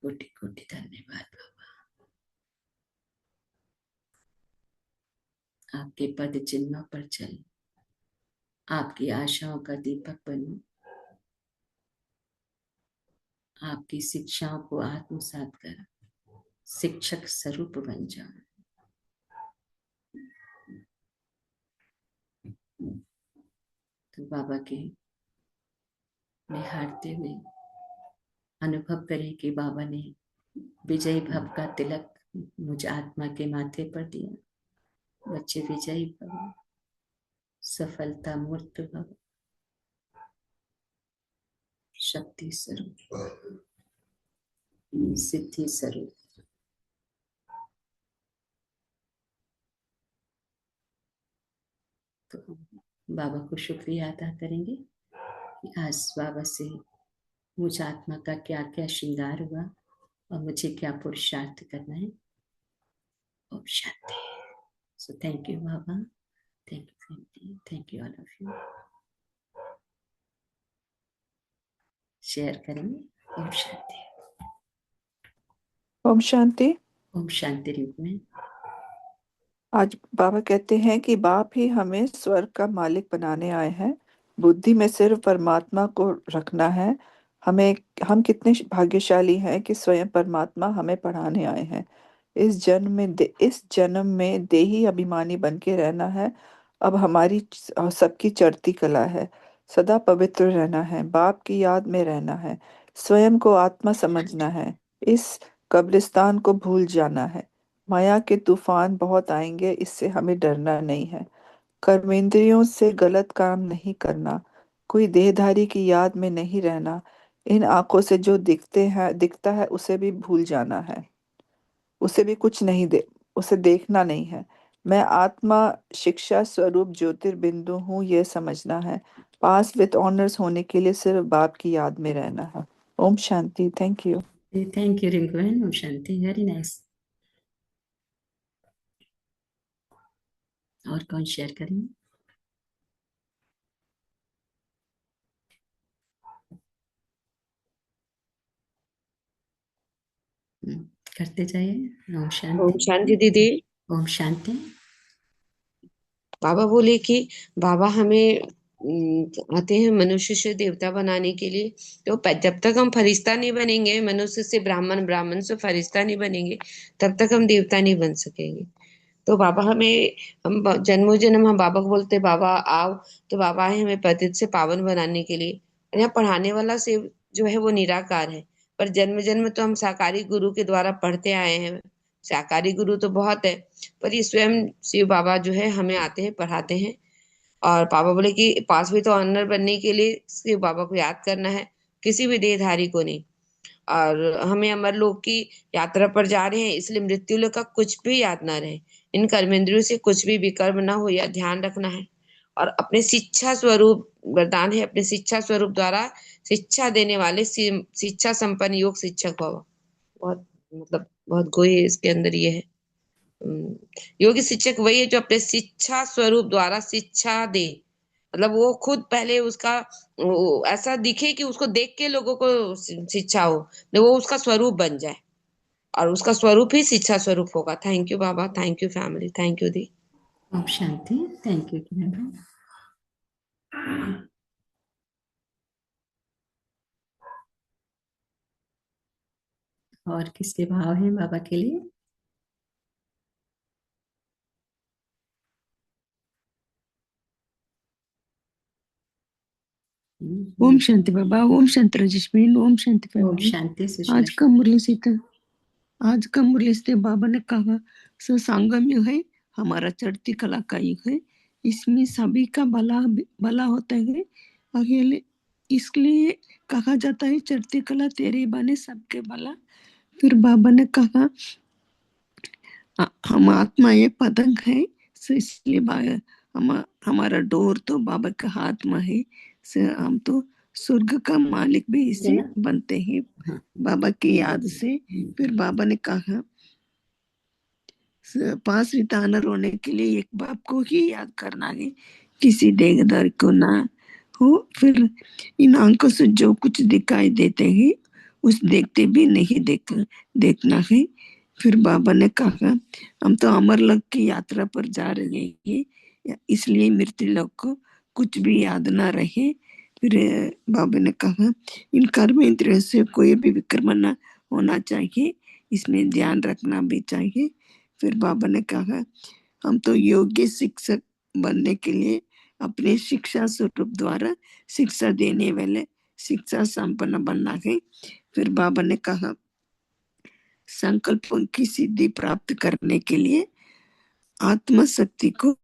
कोटि कोटि धन्यवाद बाबा। आपके पद चिन्हों पर चल आपकी आशाओं का दीपक बनूं, आपकी शिक्षाओं को आत्मसात कर शिक्षक स्वरूप बन जाऊं। तो बाबा के निहारते हुए अनुभव करें कि बाबा ने विजयी भव का तिलक मुझ आत्मा के माथे पर दिया। बच्चे विजयी भव, सफलता मूर्त भव, शक्ति स्वरूप, सिद्धि स्वरूप। तो बाबा को शुक्रिया अदा करेंगे कि आज बाबा से मुझ आत्मा का क्या क्या श्रृंगार हुआ और मुझे क्या पुरुषार्थ करना है। ओम शांति। So thank you Baba, thank you all of you. Share करेंगे। ओम शांति। ओम शांति। ओम शांति रूप में आज बाबा कहते हैं कि बाप ही हमें स्वर्ग का मालिक बनाने आए हैं। बुद्धि में सिर्फ परमात्मा को रखना है। हम कितने भाग्यशाली हैं कि स्वयं परमात्मा हमें पढ़ाने आए हैं। इस जन्म में देही अभिमानी बन के रहना है। अब हमारी सबकी चढ़ती कला है। सदा पवित्र रहना है, बाप की याद में रहना है, स्वयं को आत्मा समझना है, इस कब्रिस्तान को भूल जाना है। माया के तूफान बहुत आएंगे, इससे हमें डरना नहीं है। कर्मेंद्रियों से गलत काम नहीं करना, कोई देहधारी की याद में नहीं रहना, इन आंखों से जो दिखता है उसे भी भूल जाना है, उसे भी कुछ नहीं दे उसे देखना नहीं है। मैं आत्मा शिक्षा स्वरूप ज्योतिर्बिंदु हूँ, ये समझना है। पास विद ऑनर्स होने के लिए सिर्फ बाप की याद में रहना है। ओम शांति। Thank you. Thank you Rinku बहन। ओम शांति। Very nice. और कौन शेयर करेंगे? करते जाइए। ओम ओम शांति। शांति दीदी। ओम शांति। बाबा बोले कि बाबा हमें आते हैं मनुष्य से देवता बनाने के लिए। तो जब तक हम फरिश्ता नहीं बनेंगे, मनुष्य से ब्राह्मण, ब्राह्मण से फरिश्ता नहीं बनेंगे, तब तक हम देवता नहीं बन सकेंगे। तो बाबा हमें, हम जन्मों जन्म हम बाबा को बोलते बाबा आओ, तो बाबा है हमें पतित से पावन बनाने के लिए। और यहाँ पढ़ाने वाला शिव जो है वो निराकार है, पर जन्म जन्म तो हम साकारी गुरु के द्वारा पढ़ते आए हैं। साकारी गुरु तो बहुत है, पर ये स्वयं शिव बाबा जो है हमें आते हैं, पढ़ाते हैं। और पापा बोले कि पांचवी तो ऑनर बनने के लिए शिव बाबा को याद करना है, किसी भी देहधारी को नहीं। और हमें अमरलोक की यात्रा पर जा रहे हैं, इसलिए मृत्यु लोक का कुछ भी याद ना रहे। इन कर्मेंद्रियों से कुछ भी विकर्म ना हो, या ध्यान रखना है। और अपने शिक्षा स्वरूप वरदान है, अपने शिक्षा स्वरूप द्वारा शिक्षा देने वाले शिक्षा संपन्न योग शिक्षक भव। बहुत मतलब बहुत गोई है इसके अंदर ये है। योगी शिक्षक वही है जो अपने शिक्षा स्वरूप द्वारा शिक्षा दे। मतलब वो खुद पहले उसका ऐसा दिखे कि उसको देख के लोगों को शिक्षा हो, तो वो उसका स्वरूप बन जाए, और उसका स्वरूप ही शिक्षा स्वरूप होगा। Thank you Baba, thank you family, thank you di. ओम शांति। Thank you Kiran. और किसके भाव हैं बाबा के लिए? ओम शांति बाबा, ओम शांति रजस्मीन, ओम शांति ओम फैमिली। शांति सुशीला। आज का मुरली से बाबा ने कहा संगम युग है, हमारा चढ़ती कला का युग है। इसमें सभी का भला भला होता है। अकेले इसलिए कहा जाता है चढ़ती कला तेरे बने सबके भला। फिर बाबा ने कहा हम आत्मा ये पतंग है, इसलिए हमारा डोर तो बाबा का हाथ में है। हम तो स्वर्ग का मालिक भी इसे बनते हैं बाबा की याद से। फिर बाबा ने कहा 5 रितानर होने के लिए एक बाप को ही याद करना है, किसी देगदार को ना हो। फिर इन आंखों से जो कुछ दिखाई देते हैं उस देखते भी नहीं देखना है। फिर बाबा ने कहा हम तो अमरलोक की यात्रा पर जा रहे हैं, इसलिए मृत्यु लोक को कुछ भी याद ना रहे। फिर बाबा ने कहा इन कर्म इंद्रियों से कोई भी विक्रम न होना चाहिए, इसमें ध्यान रखना भी चाहिए। फिर बाबा ने कहा हम तो योग्य शिक्षक बनने के लिए अपने शिक्षा स्वरूप द्वारा शिक्षा देने वाले शिक्षा संपन्न बनना है। फिर बाबा ने कहा संकल्पों की सिद्धि प्राप्त करने के लिए आत्मशक्ति को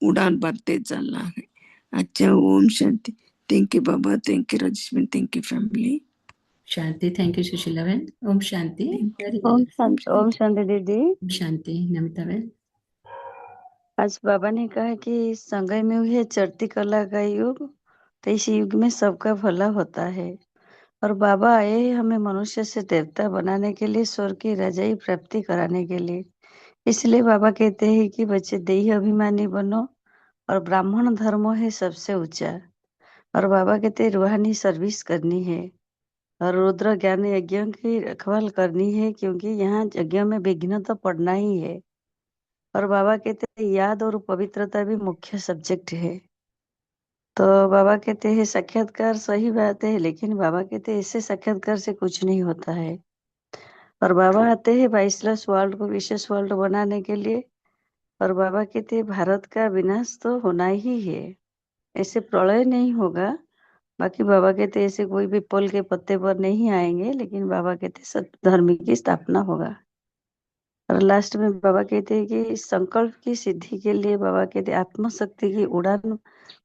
उड़ान भरते चलना है। अच्छा, ओम शांति। Thank you Baba, thank you Rajasmin, thank you family. शांति। थैंक यू सुशीला बहन। ओम शांति। ओम शांति, ओम शांति दीदी। ओम शांति नमिता बहन। आज बाबा ने कहा कि संगम में है चढ़ती कला का युग, तो इस युग में सबका भला होता है। और बाबा आए हैं हमें मनुष्य से देवता बनाने के लिए, स्वर्ग की रजाई प्राप्ति कराने के लिए। इसलिए बाबा कहते हैं कि बच्चे देह अभिमानी बनो, और ब्राह्मण धर्म है सबसे ऊंचा। और बाबा कहते हैं रूहानी सर्विस करनी है, और रुद्र ज्ञान यज्ञ की रखवाल करनी है, क्योंकि यहाँ यज्ञ में विघ्न तो पड़ना ही है। और बाबा कहते हैं याद और पवित्रता भी मुख्य सब्जेक्ट है। तो बाबा कहते हैं साक्षात्कार सही बात है, लेकिन बाबा कहते हैं इससे साक्षात्कार से कुछ नहीं होता है। और बाबा आते हैं 22 वर्ल्ड को विशेष वर्ल्ड बनाने के लिए। और बाबा कहते हैं भारत का विनाश तो होना ही है, ऐसे प्रलय नहीं होगा। बाकी बाबा कहते हैं ऐसे कोई भी पल के पत्ते पर नहीं आएंगे, लेकिन बाबा कहते हैं सत्य धर्म की स्थापना होगा। और लास्ट में बाबा कहते हैं कि संकल्प की सिद्धि के लिए बाबा कहते हैं आत्मशक्ति की उड़ान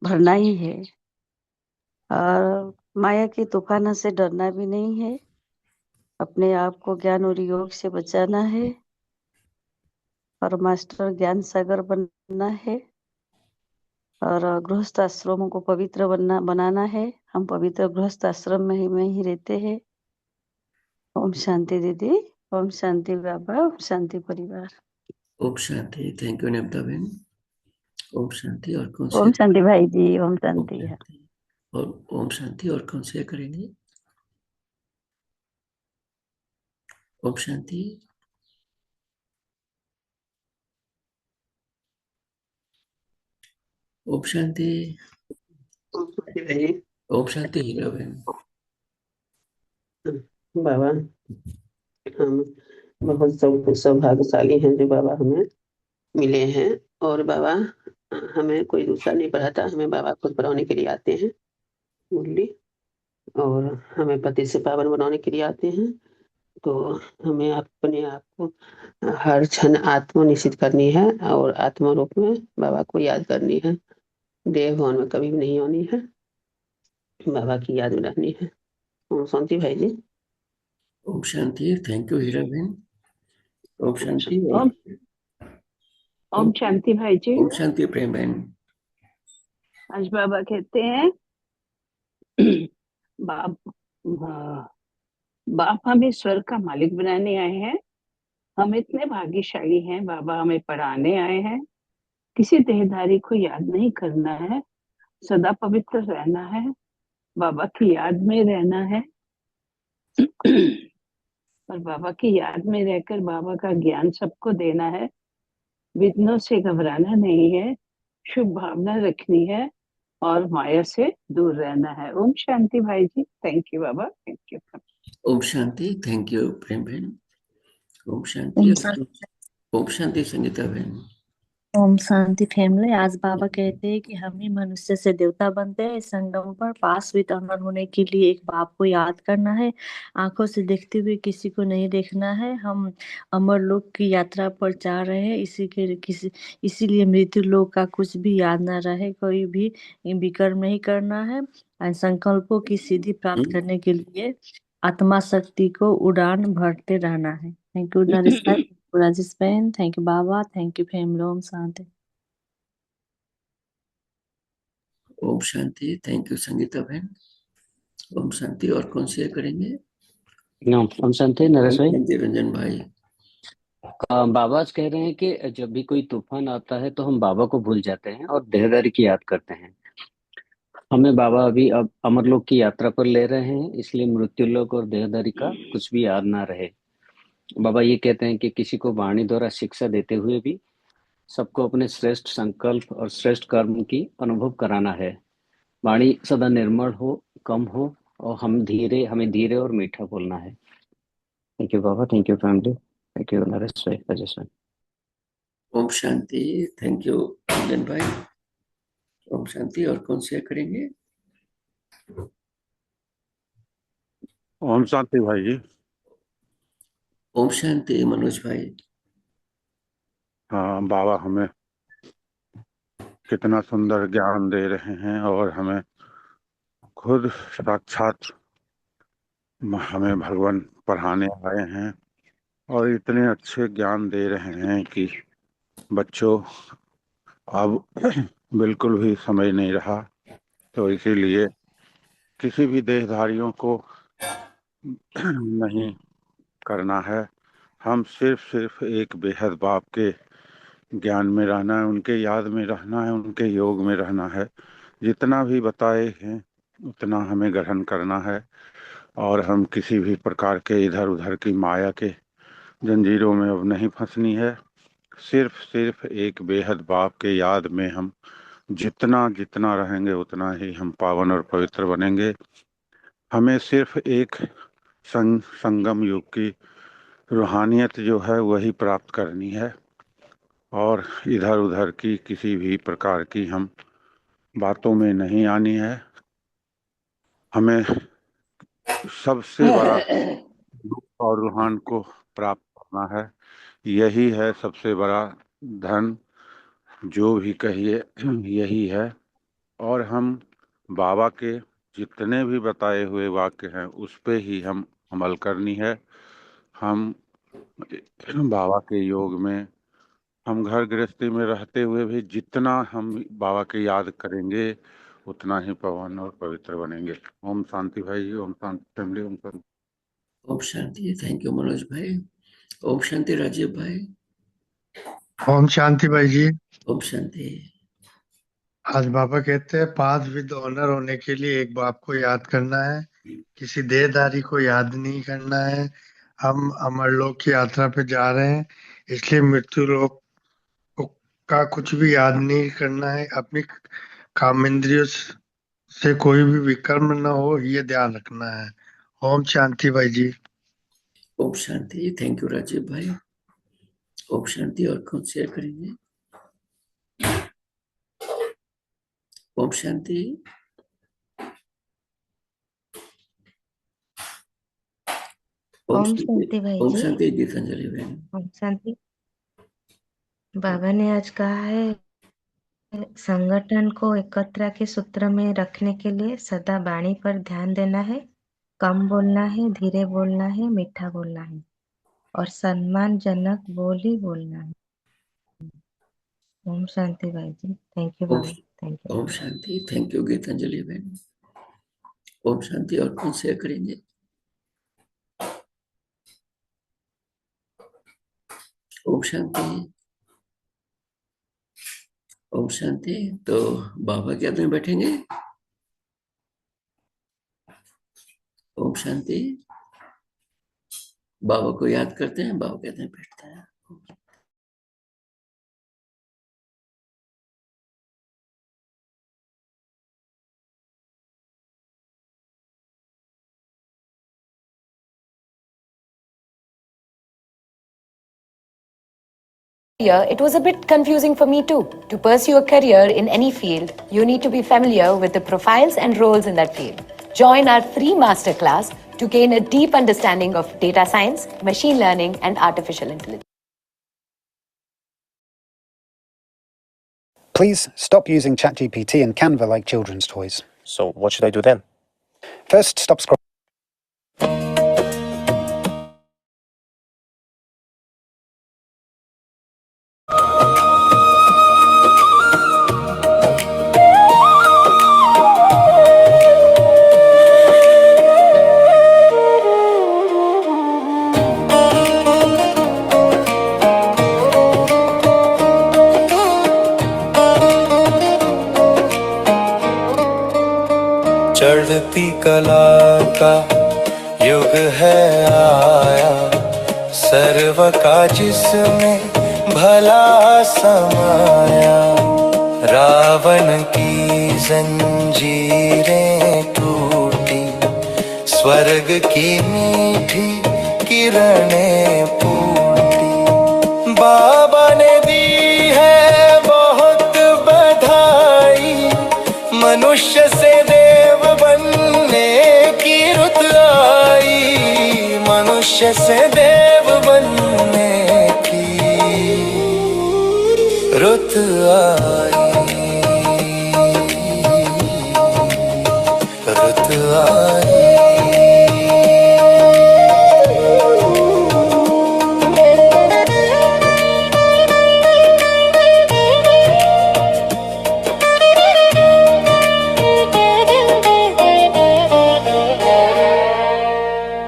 भरना ही है, और माया की तूफान से डरना भी नहीं है। अपने आप को ज्ञान और योग से बचाना है, और मास्टर ज्ञान सागर बनना है, और गृहस्थ आश्रमों को पवित्र बनाना है। हम पवित्र गृहस्थ आश्रम में ही रहते हैं। ओम शांति दीदी, ओम शांति बाबा, ओम शांति परिवार। ओम शांति। थैंक यू नमिता बहन। ओम शांति। और कौन ओम से? शांति भाई जी, ओम ओम शांति। शांति। और ओम शांति। और कौन से करेंगे? ओम शांति। ओम शांति। भाई ओम शांति हीरा बहन। बाबा, हम बहुत सौभाग्यशाली हैं जो बाबा हमें मिले हैं। और बाबा हमें कोई दूसरा नहीं पढ़ाता, हमें बाबा खुद पढ़ाने के लिए आते हैं मुरली, और हमें पति से पावन बनाने के लिए आते हैं। तो हमें अपने आप को हर क्षण आत्मनिश्चित करनी है और आत्मा रूप में बाबा को याद करनी है। देह भान में कभी भी नहीं होनी है, बाबा की याद में रहनी है। ओम शांति भाई जी। ओम शांति। थैंक यू हीरा बहन। ओम शांति। ओम ओम शांति भाई जी। ओम शांति प्रेम बहन। आज बाबा कहते हैं बाप बाप हमें स्वर्ग का मालिक बनाने आए हैं। हम इतने भाग्यशाली हैं, बाबा हमें पढ़ाने आए हैं। किसी देहधारी को याद नहीं करना है, सदा पवित्र रहना है, बाबा की याद में रहना है। और बाबा की याद में रहकर बाबा का ज्ञान सबको देना है। विघ्नों से घबराना नहीं है, शुभ भावना रखनी है और माया से दूर रहना है। ओम शांति भाई जी। Thank you Baba, thank you. ओम शांति। थैंक यू प्रेम बहन। ओम शांति। ओम शांति। ओम शांति संगीता बहन। ओम शांति फैमिली। आज बाबा कहते हैं कि हम ही मनुष्य से देवता बनते हैं। इस संगम पर पास विद अमर होने के लिए एक बाप को याद करना है। आंखों से देखते हुए किसी को नहीं देखना है। हम अमर लोक की यात्रा पर जा रहे हैं, इसीलिए मृत्यु लोक का कुछ भी याद ना रहे, कोई भी विकर्म नहीं करना है। और संकल्पों की सिद्धि प्राप्त करने के लिए आत्मा शक्ति को उड़ान भरते रहना है। थैंक यू नरेश भाई, राजेश बहन, thank you Baba, thank you family. ओम शांति। ओम शांति। थैंक यू संगीता बहन। ओम शांति। और कौन शेयर करेंगे? ओम शांति नरेश भाई। रंजन भाई। बाबा आज कह रहे हैं कि जब भी कोई तूफान आता है तो हम बाबा को भूल जाते हैं और देहदारी की याद करते हैं। हमें बाबा अभी अब अमरलोक की यात्रा पर ले रहे हैं, इसलिए मृत्युलोक और देहदारी का कुछ भी याद ना रहे। बाबा ये कहते हैं कि किसी को वाणी द्वारा शिक्षा देते हुए भी सबको अपने श्रेष्ठ संकल्प और श्रेष्ठ कर्म की अनुभव कराना है। वाणी सदा निर्मल हो, कम हो, और हमें धीरे और मीठा बोलना है। Thank you Baba, thank you family, thank you Naresh भाई, राजेश भाई। ओम शांति। थैंक यू रंजन भाई। ओम शांति। और कौन शेयर करेंगे? ओम शांति भाई जी। ओम शांति मनोज भाई। हाँ, बाबा हमें कितना सुंदर ज्ञान दे रहे हैं और हमें खुद साक्षात हमें भगवान पढ़ाने आए हैं और इतने अच्छे ज्ञान दे रहे हैं कि बच्चों अब बिल्कुल भी समझ नहीं रहा। तो इसीलिए किसी भी देहधारियों को नहीं करना है। हम सिर्फ एक बेहद बाप के ज्ञान में रहना है, उनके याद में रहना है, उनके योग में रहना है। जितना भी बताए हैं उतना हमें ग्रहण करना है और हम किसी भी प्रकार के इधर उधर की माया के जंजीरों में अब नहीं फंसनी है। सिर्फ एक बेहद बाप के याद में हम जितना जितना रहेंगे उतना ही हम पावन और पवित्र बनेंगे। हमें सिर्फ एक संगम युग की रूहानियत जो है वही प्राप्त करनी है और इधर उधर की किसी भी प्रकार की हम बातों में नहीं आनी है। हमें सबसे बड़ा और रूहान को प्राप्त करना है। यही है सबसे बड़ा धन, जो भी कहिए यही है। और हम बाबा के जितने भी बताए हुए वाक्य हैं उस पे ही हम अमल करनी है। हम बाबा के योग में, हम घर गृहस्थी में रहते हुए भी जितना हम बाबा की याद करेंगे उतना ही पावन और पवित्र बनेंगे। ओम शांति भाई जी। ओम शांति फैमिली। ओम शांति। ओम शांति। थैंक यू मनोज भाई। ओम शांति राजीव भाई। ओम शांति भाई जी। ओम शांति। आज बाबा कहते हैं पाथ विद ऑनर होने के लिए एक बाप को याद करना है, किसी देहधारी को याद नहीं करना है। हम अमरलोक की यात्रा पे जा रहे हैं, इसलिए मृत्यु लोक का कुछ भी याद नहीं करना है। अपनी कामेंद्रियों से कोई भी विकर्म न हो, ये ध्यान रखना है। ओम शांति भाई जी। ओम शांति। थैंक यू राजीव भाई। ओम शांति। और कौन शेयर करेंगे? ओम शांति। ओम शांति भाई ओम जी। शांति गीतांजलि बहन। ओम शांति। बाबा ने आज कहा है संगठन को एकता के सूत्र में रखने के लिए सदा वाणी पर ध्यान देना है, कम बोलना है, धीरे बोलना है, मीठा बोलना है और सम्मानजनक बोली बोलना है। ओम शांति भाई जी। Thank you Baba. Thank you. ओम शांति। थैंक यू गीतांजलि बहन। ओम शांति। और कौन शेयर करेंगे? ओम शांति। ओम शांति। तो बाबा के याद में बैठेंगे? ओम शांति। बाबा को याद करते हैं, बाबा कहते हैं बैठता है। It was a bit confusing for me too. To pursue a career in any field, you need to be familiar with the profiles and roles in that field. Join our free masterclass to gain a deep understanding of data science, machine learning, and artificial intelligence. Please stop using ChatGPT and Canva like children's toys. So what should I do then? First, stop scrolling. चढ़ती कला का युग है आया, सर्व का जिसमें भला समाया। रावण की जंजीरें टूटी, स्वर्ग की मीठी किरणें फूटी। बाबा ने दी है बहुत बधाई, मनुष्य से देव बनने की रुत आई, मनुष्य से देव बनने की रुत आई, रुत आई।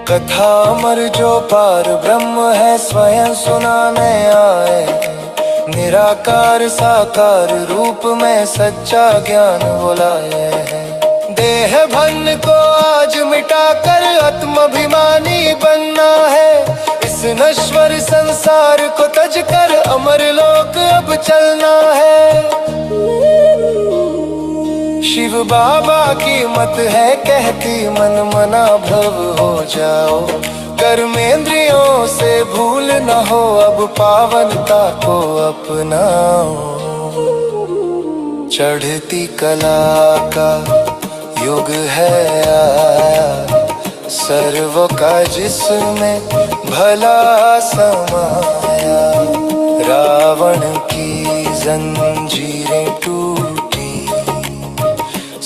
कथा अमर जो पार ब्रह्म है स्वयं सुनाने आए, निराकार साकार रूप में सच्चा ज्ञान बुलाए हैं। देह भन को आज मिटाकर आत्माभिमानी बनना है, इस नश्वर संसार को तज कर अमर लोक अब चलना है। शिव बाबा की मत है कहती मन मना भव हो जाओ, कर्मेंद्रियों से भूल न हो अब पावनता को अपनाओ। चढ़ती कला का युग है आया, सर्व का जिसमें भला समाया। रावण की जंजीरें टूटी,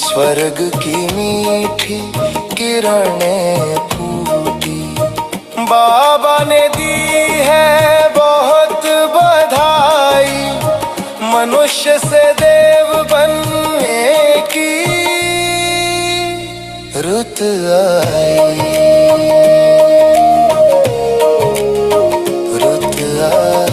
स्वर्ग की मीठी किरणें फूटी। बाबा ने दी है बहुत बधाई, मनुष्य से देव बनने की रुत आई, रुत आई।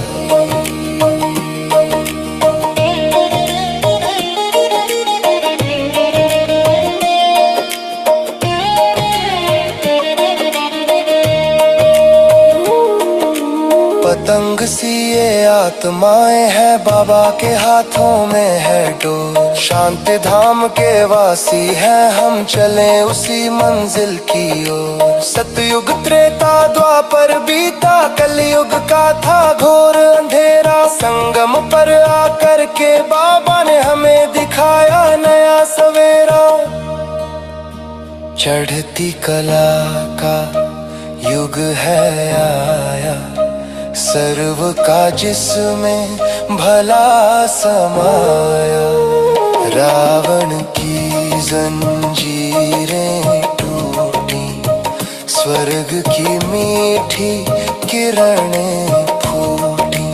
पतंग सी ये आत्माएं है, बाबा के हाथों में है डोर। शांति धाम के वासी हैं हम, चले उसी मंजिल की ओर। सतयुग त्रेता द्वापर बीता, कलयुग का था घोर अंधेरा। संगम पर आकर के बाबा ने हमें दिखाया नया सवेरा। चढ़ती कला का युग है आया, सर्व का जिसमें भला समाया। रावण की जंजीरें टूटी, स्वर्ग की मीठी किरणें फूटी।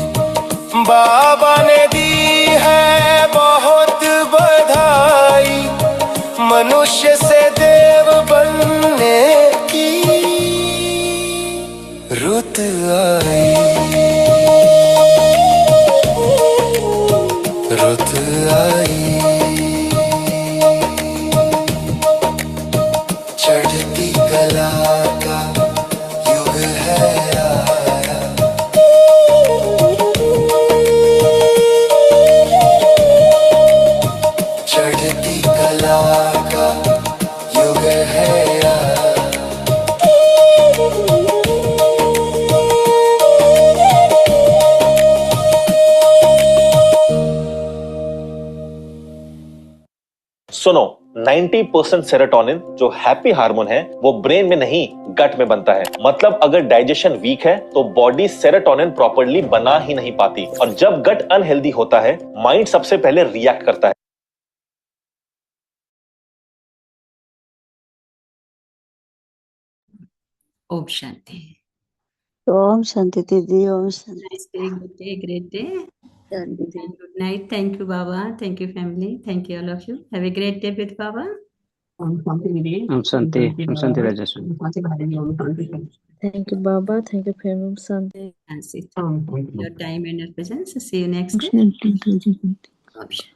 बाबा ने दी है बहुत बधाई, मनुष्य से देव बनने की रुत आई, रुत आई। चढ़ती कला का युग है आया, चढ़ती कला का युग है आया। सुनो, 90% सेरोटोनिन जो हैप्पी हार्मोन है वो ब्रेन में नहीं गट में बनता है। मतलब अगर डाइजेशन वीक है तो बॉडी सेरोटोनिन प्रॉपर्ली बना ही नहीं पाती, और जब गट अनहेल्दी होता है माइंड सबसे पहले रिएक्ट करता है। ओम शांति। ओम शांति दीदी, Om Shanti. Nice day, good day, great day. And good night. Thank you, Baba. Thank you, family. Thank you, all of you. Have a great day with Baba. हम शांति Rajeshwari. Thank you, Baba. Thank you, family. Sunday. And sit. Your time and your presence. See you next day. Shanti. Om Shanti.